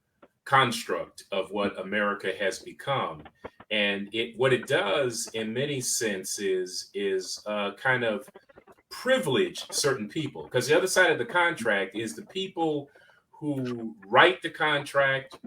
construct of what America has become. And what it does in many senses is kind of privilege certain people, because the other side of the contract is the people who write the contract,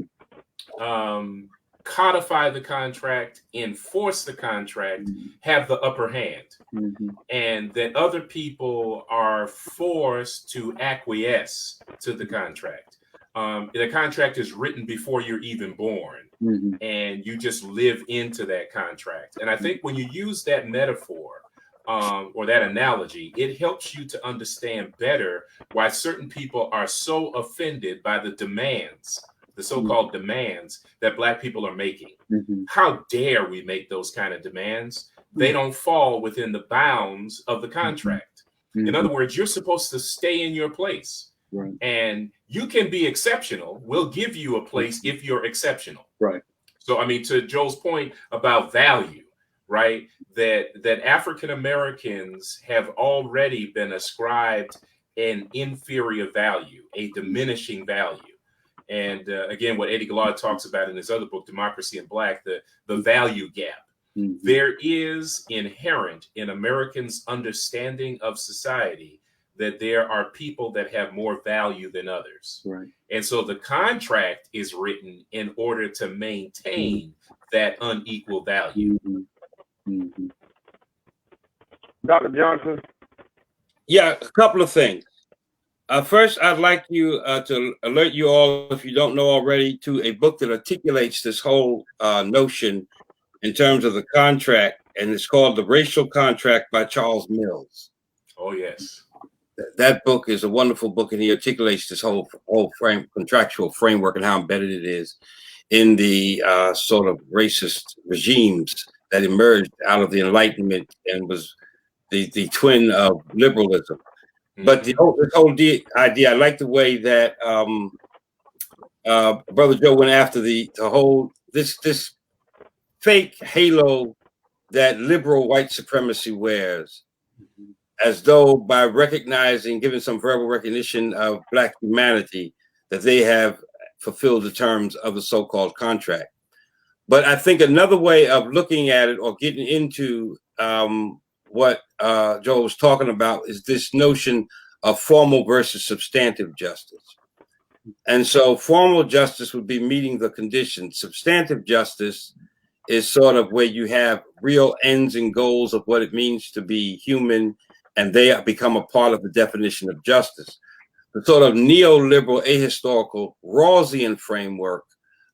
codify the contract, enforce the contract, have the upper hand. Mm-hmm. And that other people are forced to acquiesce to the contract. The contract is written before you're even born, mm-hmm. and you just live into that contract. And I think when you use that metaphor or that analogy, it helps you to understand better why certain people are so offended by the demands, the so-called demands that Black people are making. Mm-hmm. How dare we make those kind of demands? They don't fall within the bounds of the contract. In other words, you're supposed to stay in your place. Right. And you can be exceptional. We'll give you a place if you're exceptional. Right. So, I mean, to Joel's point about value, right? That African Americans have already been ascribed an inferior value, a diminishing value. And again, what Eddie Glaude talks about in his other book, Democracy in Black, the value gap. There is inherent in Americans' understanding of society that there are people that have more value than others. Right. And so the contract is written in order to maintain that unequal value. Dr. Johnson? Yeah, a couple of things. First, I'd like you to alert you all, if you don't know already, to a book that articulates this whole notion in terms of the contract, and it's called The Racial Contract by Charles Mills. Oh, yes. That book is a wonderful book, and he articulates this whole contractual framework and how embedded it is in the sort of racist regimes that emerged out of the Enlightenment and was the twin of liberalism. But this whole idea, I like the way that Brother Joe went after the whole this fake halo that liberal white supremacy wears, as though by recognizing, giving some verbal recognition of Black humanity, that they have fulfilled the terms of the so-called contract. But I think another way of looking at it or getting into what Joe was talking about is this notion of formal versus substantive justice. And so formal justice would be meeting the conditions. Substantive justice is sort of where you have real ends and goals of what it means to be human, and they become a part of the definition of justice. The sort of neoliberal, ahistorical, Rawlsian framework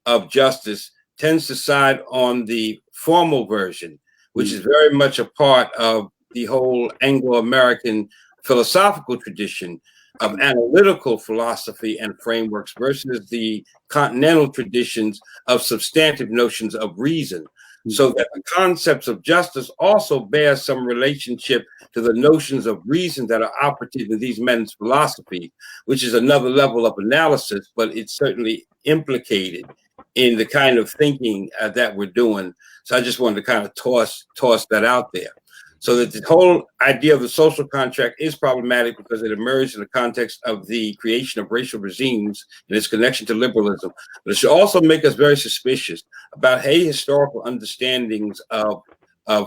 of justice tends to side on the formal version, which is very much a part of the whole Anglo-American philosophical tradition of analytical philosophy and frameworks versus the continental traditions of substantive notions of reason. So that the concepts of justice also bear some relationship to the notions of reason that are operative in these men's philosophy, which is another level of analysis, but it's certainly implicated in the kind of thinking that we're doing. So I just wanted to kind of toss that out there. So that the whole idea of the social contract is problematic because it emerged in the context of the creation of racial regimes and its connection to liberalism. But it should also make us very suspicious about historical understandings of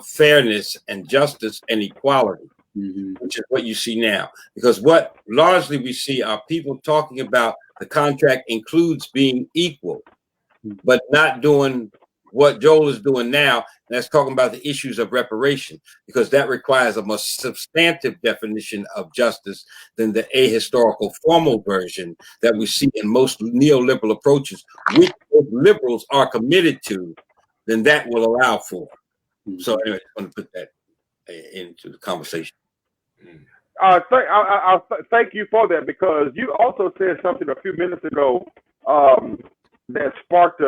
fairness and justice and equality, which is what you see now. Because what largely we see are people talking about the contract includes being equal, but not doing what Joel is doing now, and that's talking about the issues of reparation, because that requires a more substantive definition of justice than the ahistorical formal version that we see in most neoliberal approaches, which liberals are committed to, then that will allow for. So anyway, I want to put that into the conversation. Thank you for that, because you also said something a few minutes ago that sparked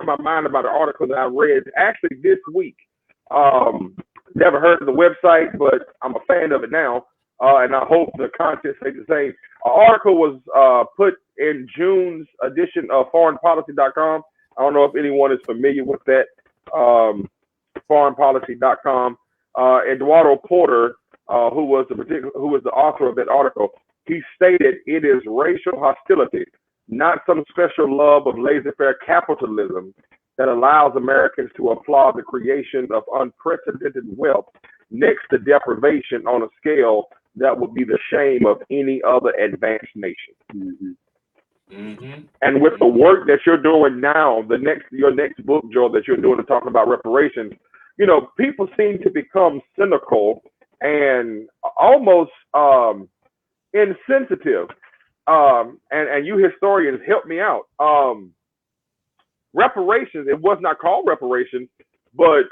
my mind about an article that I read actually this week. Never heard of the website, but I'm a fan of it now, and I hope the content stays the same. An article was put in June's edition of foreignpolicy.com. I don't know if anyone is familiar with that. Foreignpolicy.com. Eduardo Porter, who was the author of that article, he stated it is racial hostility, not some special love of laissez-faire capitalism, that allows Americans to applaud the creation of unprecedented wealth next to deprivation on a scale that would be the shame of any other advanced nation. And with the work that you're doing now, your next book, Joel, that you're doing to talk about reparations, you know, people seem to become cynical and almost insensitive. And you historians, help me out. Reparations, it was not called reparations, but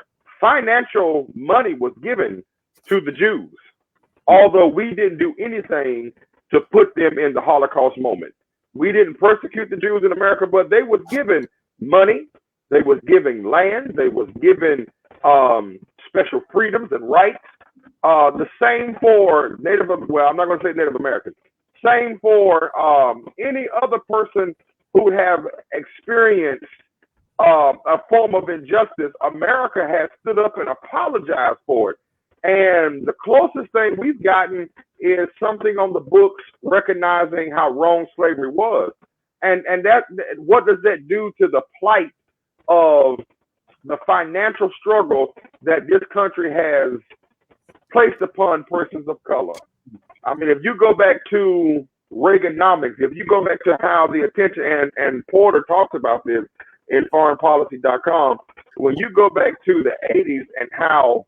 financial money was given to the Jews, although we didn't do anything to put them in the Holocaust moment. We didn't persecute the Jews in America, but they was given money, they was given land, they was given special freedoms and rights The same for well, I'm not going to say Native Americans. Same for any other person who have experienced a form of injustice. America has stood up and apologized for it. And the closest thing we've gotten is something on the books recognizing how wrong slavery was. And that, what does that do to the plight of the financial struggle that this country has placed upon persons of color? I mean, if you go back to Reaganomics, if you go back to how the attention, and Porter talks about this in foreignpolicy.com, when you go back to the 80s and how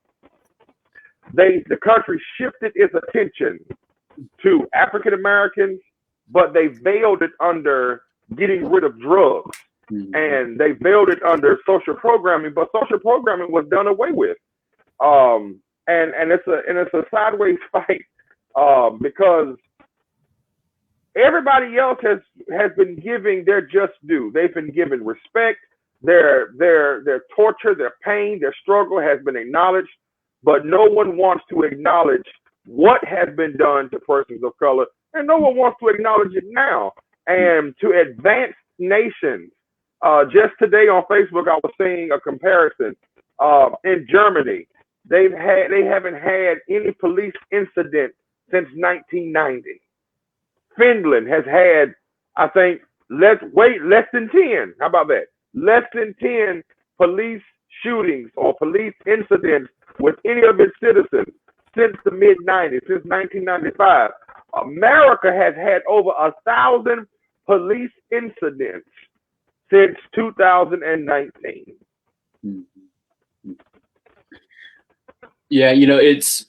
the country shifted its attention to African Americans, but they veiled it under getting rid of drugs. And they veiled it under social programming, but social programming was done away with. And it's a sideways fight because everybody else has been giving their just due. They've been given respect. Their torture, their pain, their struggle has been acknowledged, but no one wants to acknowledge what has been done to persons of color, and no one wants to acknowledge it now. And to advance nations, just today on Facebook, I was seeing a comparison. In Germany, they haven't had any police incident since 1990. Finland has had, I think, less than 10. How about that? Less than 10 police shootings or police incidents with any of its citizens since the mid-90s, since 1995. America has had over 1,000 police incidents since 2019. Yeah, it's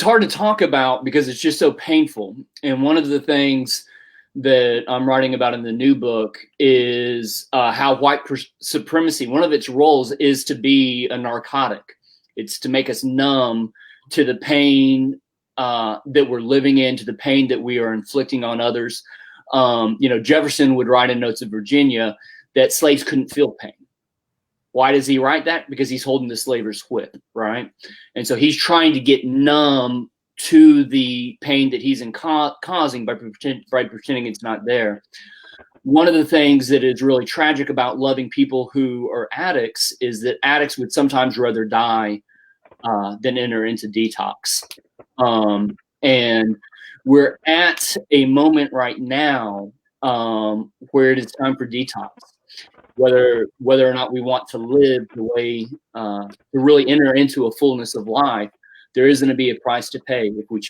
hard to talk about because it's just so painful. And one of the things that I'm writing about in the new book is how white supremacy, one of its roles is to be a narcotic. It's to make us numb to the pain that we're living in, to the pain that we are inflicting on others. Jefferson would write in Notes of Virginia that slaves couldn't feel pain. Why does he write that? Because he's holding the slaver's whip, right? And so he's trying to get numb to the pain that he's causing by pretending it's not there. One of the things that is really tragic about loving people who are addicts is that addicts would sometimes rather die than enter into detox. And we're at a moment right now where it is time for detox. Whether or not we want to live the way to really enter into a fullness of life, there is going to be a price to pay if we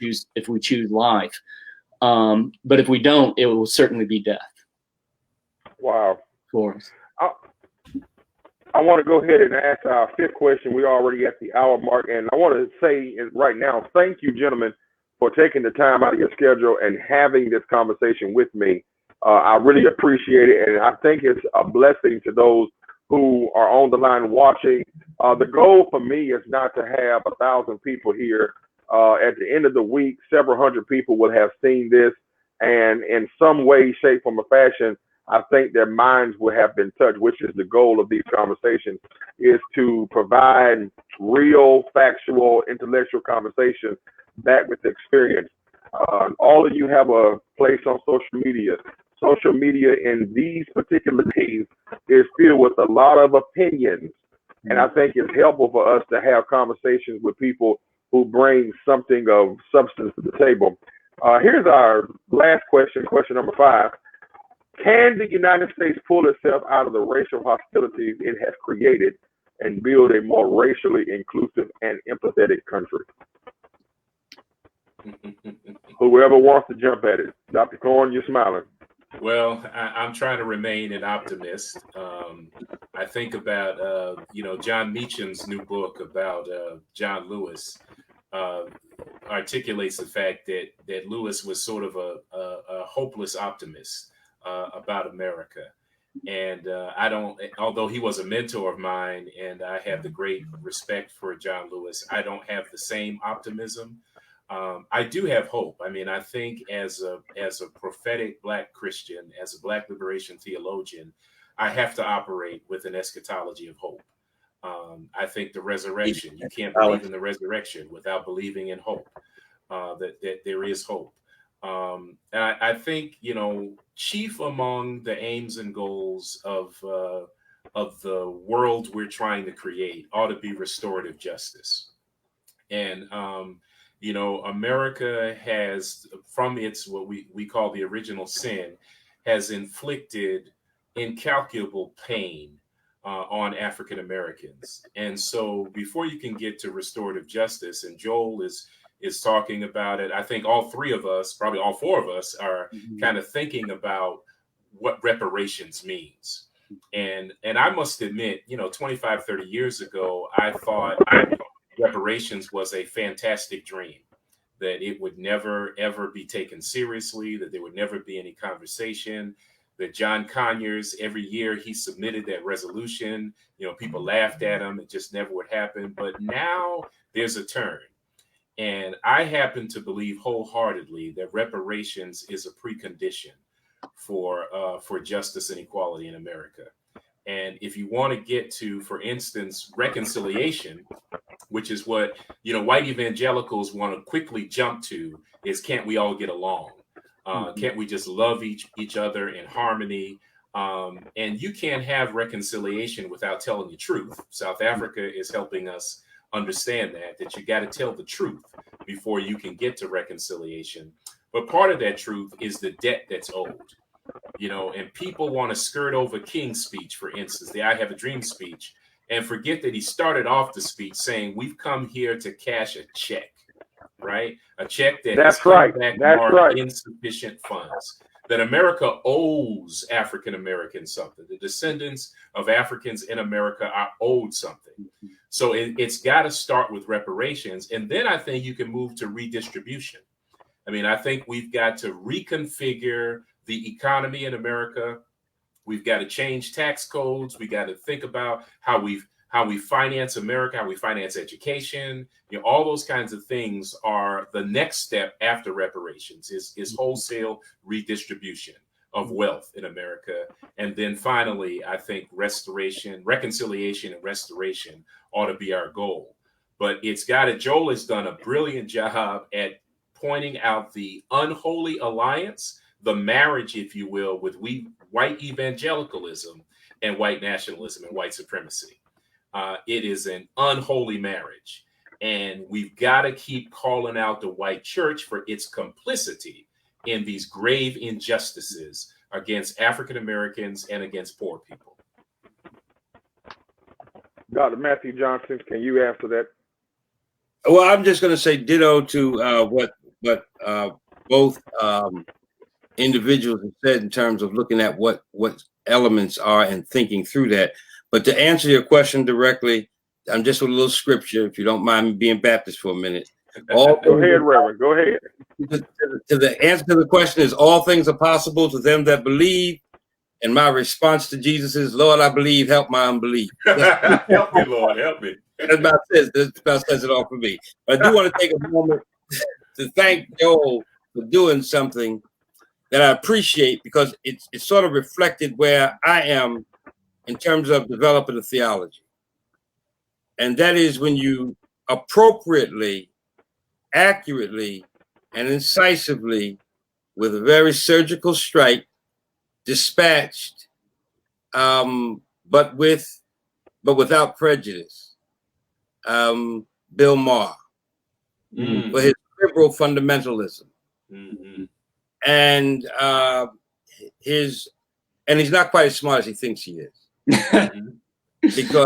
choose life. But if we don't, it will certainly be death. Wow. For us. I want to go ahead and ask our fifth question. We're already at the hour mark, and I want to say right now, thank you, gentlemen, for taking the time out of your schedule and having this conversation with me. I really appreciate it, and I think it's a blessing to those who are on the line watching. The goal for me is not to have 1,000 people here. At the end of the week, several hundred people will have seen this, and in some way, shape, form, or fashion, I think their minds will have been touched, which is the goal of these conversations, is to provide real, factual, intellectual conversations back with experience. All of you have a place on social media. Social media in these particular days is filled with a lot of opinions. And I think it's helpful for us to have conversations with people who bring something of substance to the table. Here's our last question, question number 5. Can the United States pull itself out of the racial hostilities it has created and build a more racially inclusive and empathetic country? Whoever wants to jump at it. Dr. Corn, you're smiling. Well, I'm trying to remain an optimist. I think about, John Meacham's new book about John Lewis articulates the fact that Lewis was sort of a hopeless optimist about America. And although he was a mentor of mine and I have the great respect for John Lewis, I don't have the same optimism. I do have hope. I mean, I think as a prophetic Black Christian, as a Black liberation theologian, I have to operate with an eschatology of hope. I think the resurrection, you can't believe in the resurrection without believing in hope, that there is hope. And I think, chief among the aims and goals of the world we're trying to create ought to be restorative justice. And, America has, from its, what we call the original sin, has inflicted incalculable pain on African Americans. And so before you can get to restorative justice, and Joel is talking about it, I think all three of us, probably all four of us, are kind of thinking about what reparations means. And I must admit, 25, 30 years ago, I thought reparations was a fantastic dream, that it would never, ever be taken seriously, that there would never be any conversation, that John Conyers, every year he submitted that resolution, people laughed at him, it just never would happen. But now there's a turn. And I happen to believe wholeheartedly that reparations is a precondition for justice and equality in America. And if you want to get to, for instance, reconciliation, which is what, white evangelicals want to quickly jump to, is can't we all get along? Can't we just love each other in harmony? And you can't have reconciliation without telling the truth. South Africa is helping us understand that you got to tell the truth before you can get to reconciliation. But part of that truth is the debt that's owed. And people want to skirt over King's speech, for instance, the I Have a Dream speech, and forget that he started off the speech saying, we've come here to cash a check, right? A check that That's has come right. back That's marked right. insufficient funds, that America owes African Americans something. The descendants of Africans in America are owed something. So it's got to start with reparations. And then I think you can move to redistribution. I mean, I think we've got to reconfigure the economy in America. We've got to change tax codes. We got to think about how we finance America, how we finance education. All those kinds of things are the next step after reparations is wholesale redistribution of wealth in America. And then finally, I think reconciliation and restoration ought to be our goal. But Joel has done a brilliant job at pointing out the unholy alliance, the marriage, if you will, with white evangelicalism and white nationalism and white supremacy. It is an unholy marriage. And we've got to keep calling out the white church for its complicity in these grave injustices against African Americans and against poor people. Dr. Matthew Johnson, can you answer that? Well, I'm just going to say ditto to what both individuals have said in terms of looking at what elements are and thinking through that. But to answer your question directly, I'm just with a little scripture, if you don't mind me being Baptist for a minute. Go ahead, Reverend. Go ahead. To the answer to the question is, all things are possible to them that believe. And my response to Jesus is, Lord, I believe, help my unbelief. Help me, Lord, help me. That about says it all for me. But I do want to take a moment to thank Joel for doing something that I appreciate, because it's sort of reflected where I am in terms of developing a theology. And that is when you appropriately, accurately, and incisively, with a very surgical strike, dispatched, but without prejudice, Bill Maher, for his liberal fundamentalism. And he's not quite as smart as he thinks he is. Because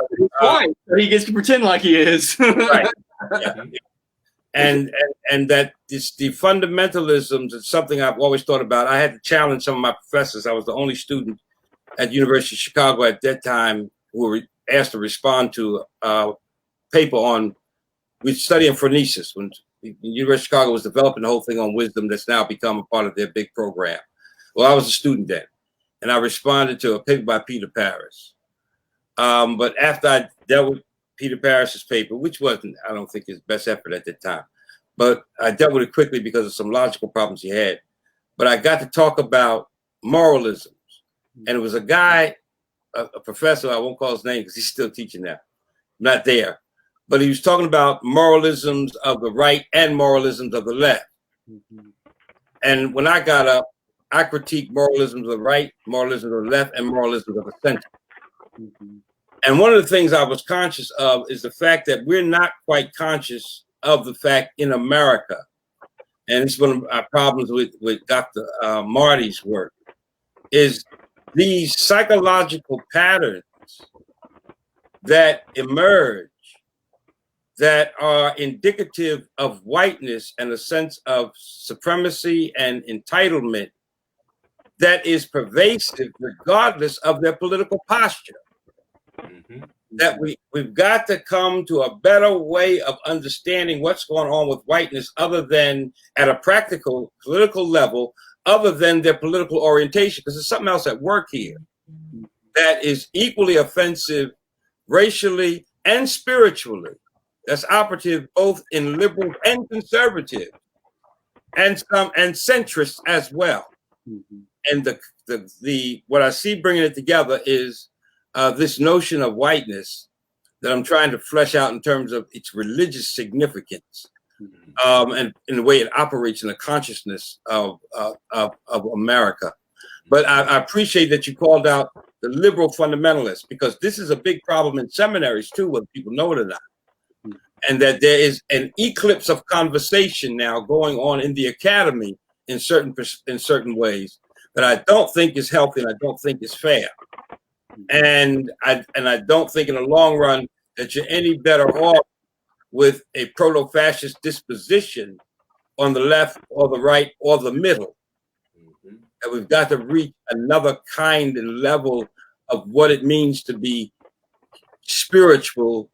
he gets to pretend like he is. Right. Yeah. And that the fundamentalisms is something I've always thought about. I had to challenge some of my professors. I was the only student at the University of Chicago at that time who were asked to respond to a paper on studying phronesis when the University of Chicago was developing the whole thing on wisdom that's now become a part of their big program. Well, I was a student then, and I responded to a paper by Peter Paris. But after I dealt with Peter Paris's paper, which wasn't, I don't think, his best effort at that time, but I dealt with it quickly because of some logical problems he had. But I got to talk about moralisms. And it was a guy, a professor, I won't call his name because he's still teaching now. not there. But he was talking about moralisms of the right and moralisms of the left. And when I got up, I critiqued moralisms of the right, moralisms of the left, and moralisms of the center. And one of the things I was conscious of is the fact that we're not quite conscious of the fact in America, and it's one of our problems with Dr. Marty's work, is these psychological patterns that emerge that are indicative of whiteness and a sense of supremacy and entitlement that is pervasive regardless of their political posture. That we've got to come to a better way of understanding what's going on with whiteness other than at a practical political level, other than their political orientation, because there's something else at work here that is equally offensive racially and spiritually. That's operative both in liberals and conservatives, and centrists as well. And the what I see bringing it together is this notion of whiteness that I'm trying to flesh out in terms of its religious significance, and in the way it operates in the consciousness of America. But I appreciate that you called out the liberal fundamentalists, because this is a big problem in seminaries too, whether people know it or not. And that there is an eclipse of conversation now going on in the academy in certain ways that I don't think is healthy and I don't think is fair. And I don't think in the long run that you're any better off with a proto-fascist disposition on the left or the right or the middle. That we've got to reach another kind and level of what it means to be spiritual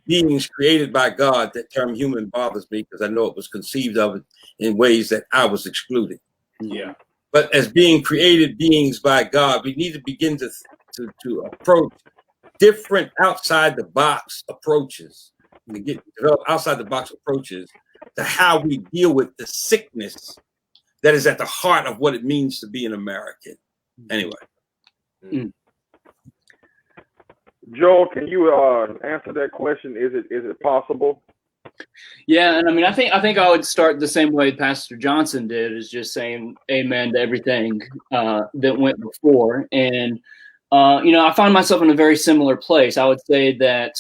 beings created by God. That term human bothers me because I know it was conceived of in ways that I was excluding. Yeah. But as being created beings by God, we need to begin to approach different outside the box approaches, to develop outside the box approaches to how we deal with the sickness that is at the heart of what it means to be an American. Anyway. Joel, can you answer that question? Is it possible? Yeah, and I mean, I think I would start the same way Pastor Johnson did, is just saying amen to everything that went before. And I find myself in a very similar place. I would say that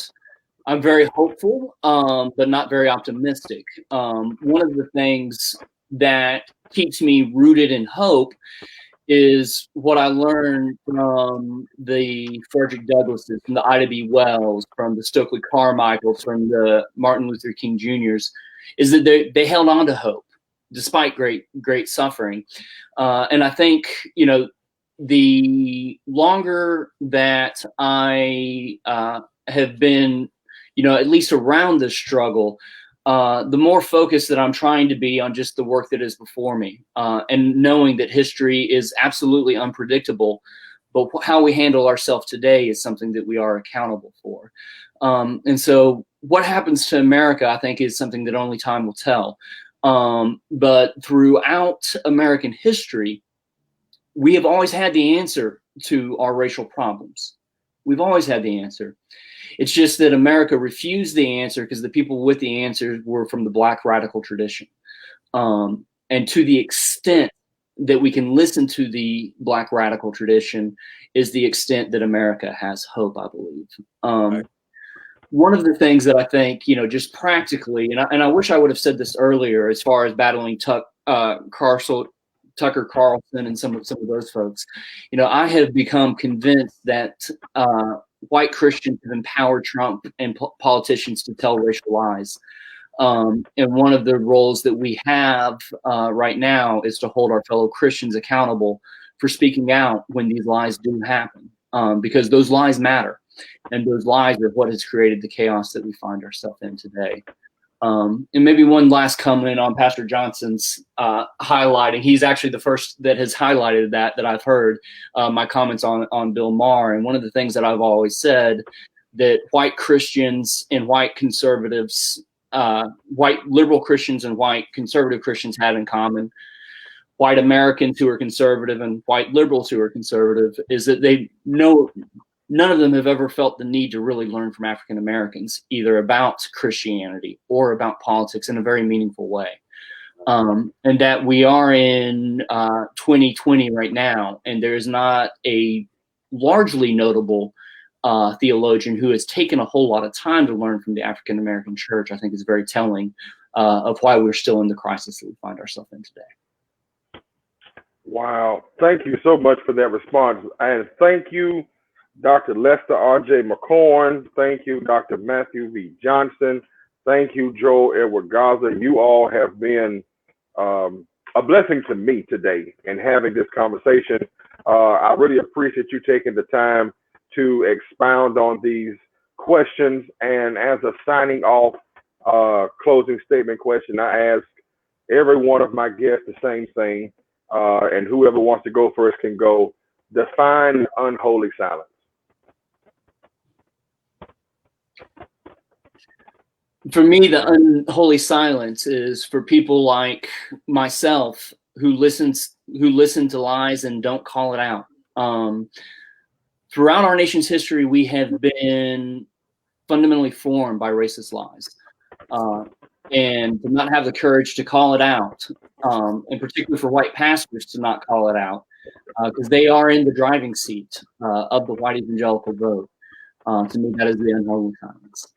I'm very hopeful, but not very optimistic. One of the things that keeps me rooted in hope is what I learned from the Frederick Douglasses, from the Ida B. Wells, from the Stokely Carmichaels, from the Martin Luther King Jr.'s, is that they held on to hope despite great suffering. And I think, the longer that I have been, at least around this struggle, the more focused that I'm trying to be on just the work that is before me, and knowing that history is absolutely unpredictable, but how we handle ourselves today is something that we are accountable for. And so what happens to America, I think, is something that only time will tell. But throughout American history, we have always had the answer to our racial problems. We've always had the answer. It's just that America refused the answer because the people with the answers were from the Black radical tradition. And to the extent that we can listen to the Black radical tradition is the extent that America has hope, I believe. Right. One of the things that I think, just practically, and I wish I would have said this earlier as far as battling Tucker Carlson and some of those folks, I have become convinced that white Christians have empowered Trump and politicians to tell racial lies. And one of the roles that we have right now is to hold our fellow Christians accountable for speaking out when these lies do happen, because those lies matter. And those lies are what has created the chaos that we find ourselves in today. And maybe one last comment on Pastor Johnson's highlighting. He's actually the first that has highlighted that I've heard my comments on Bill Maher. And one of the things that I've always said that white Christians and white conservatives, white liberal Christians and white conservative Christians have in common, white Americans who are conservative and white liberals who are conservative, is that they know none of them have ever felt the need to really learn from African Americans, either about Christianity or about politics in a very meaningful way. And that we are in 2020 right now, and there is not a largely notable theologian who has taken a whole lot of time to learn from the African American church. I think is very telling of why we're still in the crisis that we find ourselves in today. Wow. Thank you so much for that response. And thank you, Dr. Lester R.J. McCorn. Thank you, Dr. Matthew V. Johnson. Thank you, Joel Edward Gaza. You all have been a blessing to me today in having this conversation. I really appreciate you taking the time to expound on these questions. And as a signing off closing statement question, I ask every one of my guests the same thing. And whoever wants to go first can go. Define unholy silence. For me, the unholy silence is for people like myself who listen to lies and don't call it out. Throughout our nation's history, we have been fundamentally formed by racist lies. And to not have the courage to call it out, and particularly for white pastors to not call it out, because they are in the driving seat of the white evangelical vote. To me, that is the unholy silence.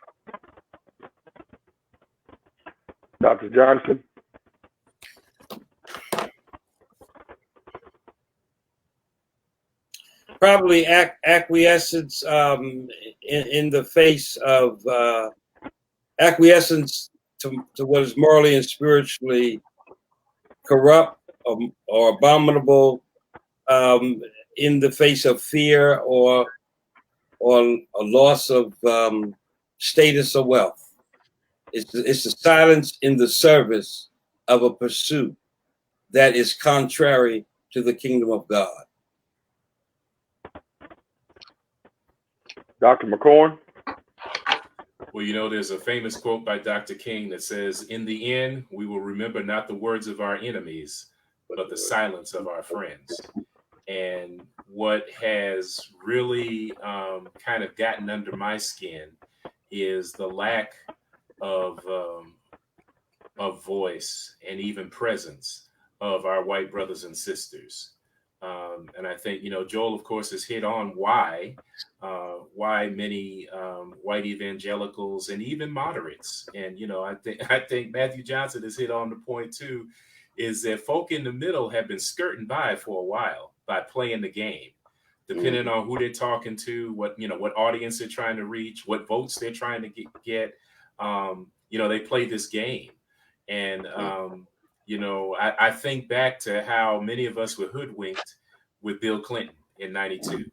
Dr. Johnson. Probably acquiescence in the face of acquiescence to what is morally and spiritually corrupt or abominable in the face of fear or a loss of status or wealth. It's the silence in the service of a pursuit that is contrary to the kingdom of God. Dr. McCorn. Well, you know, there's a famous quote by Dr. King that says, "In the end, we will remember not the words of our enemies, but the silence of our friends." And what has really kind of gotten under my skin is the lack of voice and even presence of our white brothers and sisters. And I think, you know, Joel, of course, has hit on why many white evangelicals and even moderates, and, you know, I think Matthew Johnson has hit on the point too, is that folk in the middle have been skirting by for a while by playing the game, depending on who they're talking to, what audience they're trying to reach, what votes they're trying to get. You know, they play this game. And, you know, I think back to how many of us were hoodwinked with Bill Clinton in '92.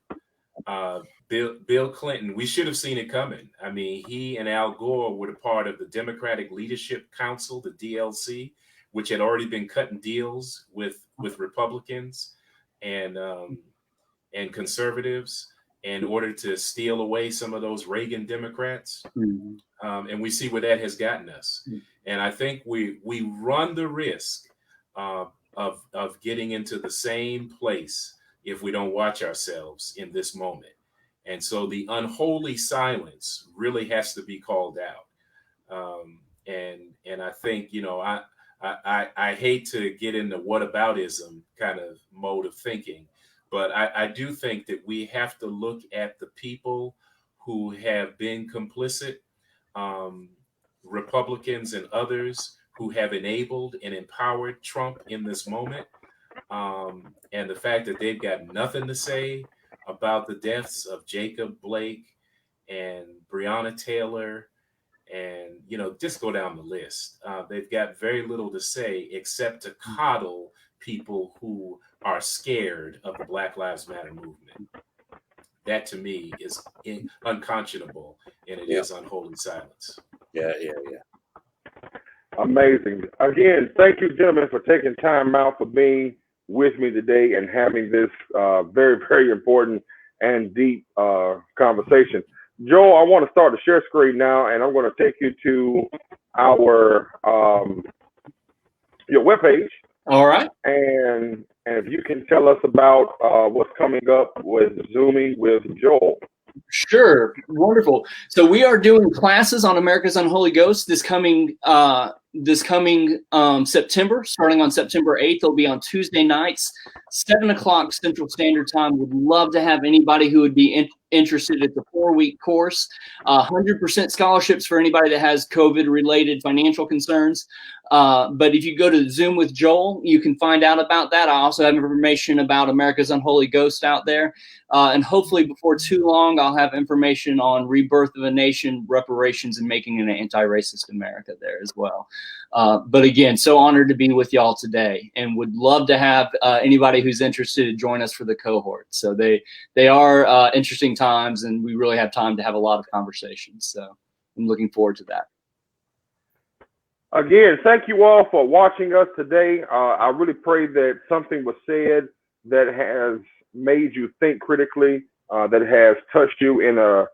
Bill Clinton, we should have seen it coming. I mean, he and Al Gore were a part of the Democratic Leadership Council, the DLC, which had already been cutting deals with Republicans and conservatives in order to steal away some of those Reagan Democrats. And we see where that has gotten us. And I think we run the risk of getting into the same place if we don't watch ourselves in this moment. And so the unholy silence really has to be called out. And I think, you know, I hate to get into whataboutism kind of mode of thinking, but I do think that we have to look at the people who have been complicit, Republicans and others who have enabled and empowered Trump in this moment. And the fact that they've got nothing to say about the deaths of Jacob Blake and Breonna Taylor, and, you know, just go down the list. They've got very little to say except to coddle people who are scared of the Black Lives Matter movement. That to me is unconscionable, and it is unholy silence. Yeah. Amazing. Again, thank you, gentlemen, for taking time out for being with me today and having this very, very important and deep conversation. Joel, I want to start the share screen now, and I'm going to take you to our your webpage. All right. And if you can tell us about what's coming up with Zooming with Joel. Sure, wonderful. So we are doing classes on America's Unholy Ghost this coming September, starting on September 8th. They'll be on Tuesday nights, 7 o'clock Central Standard Time. Would love to have anybody who would be interested. It's a 4-week course, 100% scholarships for anybody that has COVID-related financial concerns. But if you go to Zoom with Joel, you can find out about that. I also have information about America's Unholy Ghost out there. And hopefully before too long, I'll have information on Rebirth of a Nation, Reparations, and Making an Anti-Racist America there as well. But again, so honored to be with y'all today, and would love to have anybody who's interested to join us for the cohort. So they are interesting times, and we really have time to have a lot of conversations. So I'm looking forward to that. Again, thank you all for watching us today. I really pray that something was said that has made you think critically, that has touched you in a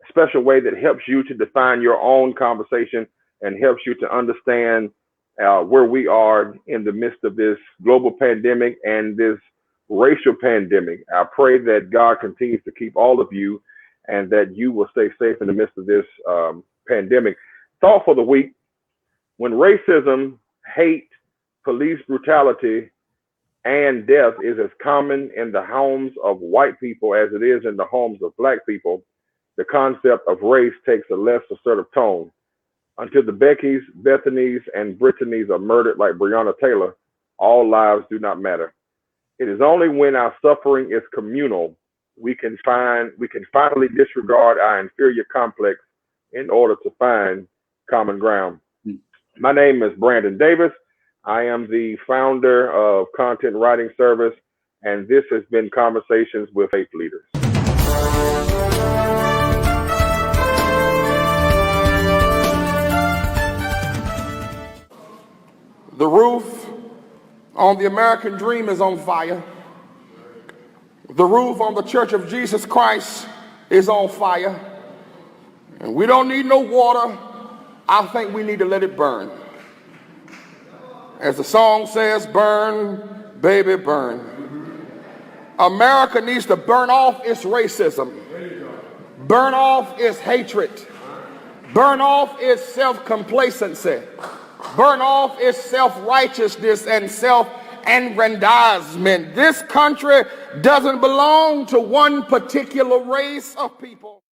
special way that helps you to define your own conversation and helps you to understand where we are in the midst of this global pandemic and this racial pandemic. I pray that God continues to keep all of you and that you will stay safe in the midst of this pandemic. Thought for the week: when racism, hate, police brutality, and death is as common in the homes of white people as it is in the homes of black people, the concept of race takes a less assertive tone. Until the Beckys, Bethanys, and Brittany's are murdered like Breonna Taylor, all lives do not matter. It is only when our suffering is communal we can finally disregard our inferior complex in order to find common ground. My name is Brandon Davis. I am the founder of Content Writing Service, and this has been Conversations with Faith Leaders. The roof on the American dream is on fire. The roof on the Church of Jesus Christ is on fire. And we don't need no water. I think we need to let it burn. As the song says, burn, baby, burn. America needs to burn off its racism. Burn off its hatred. Burn off its self-complacency. Burn off its self-righteousness and self-aggrandizement. This country doesn't belong to one particular race of people.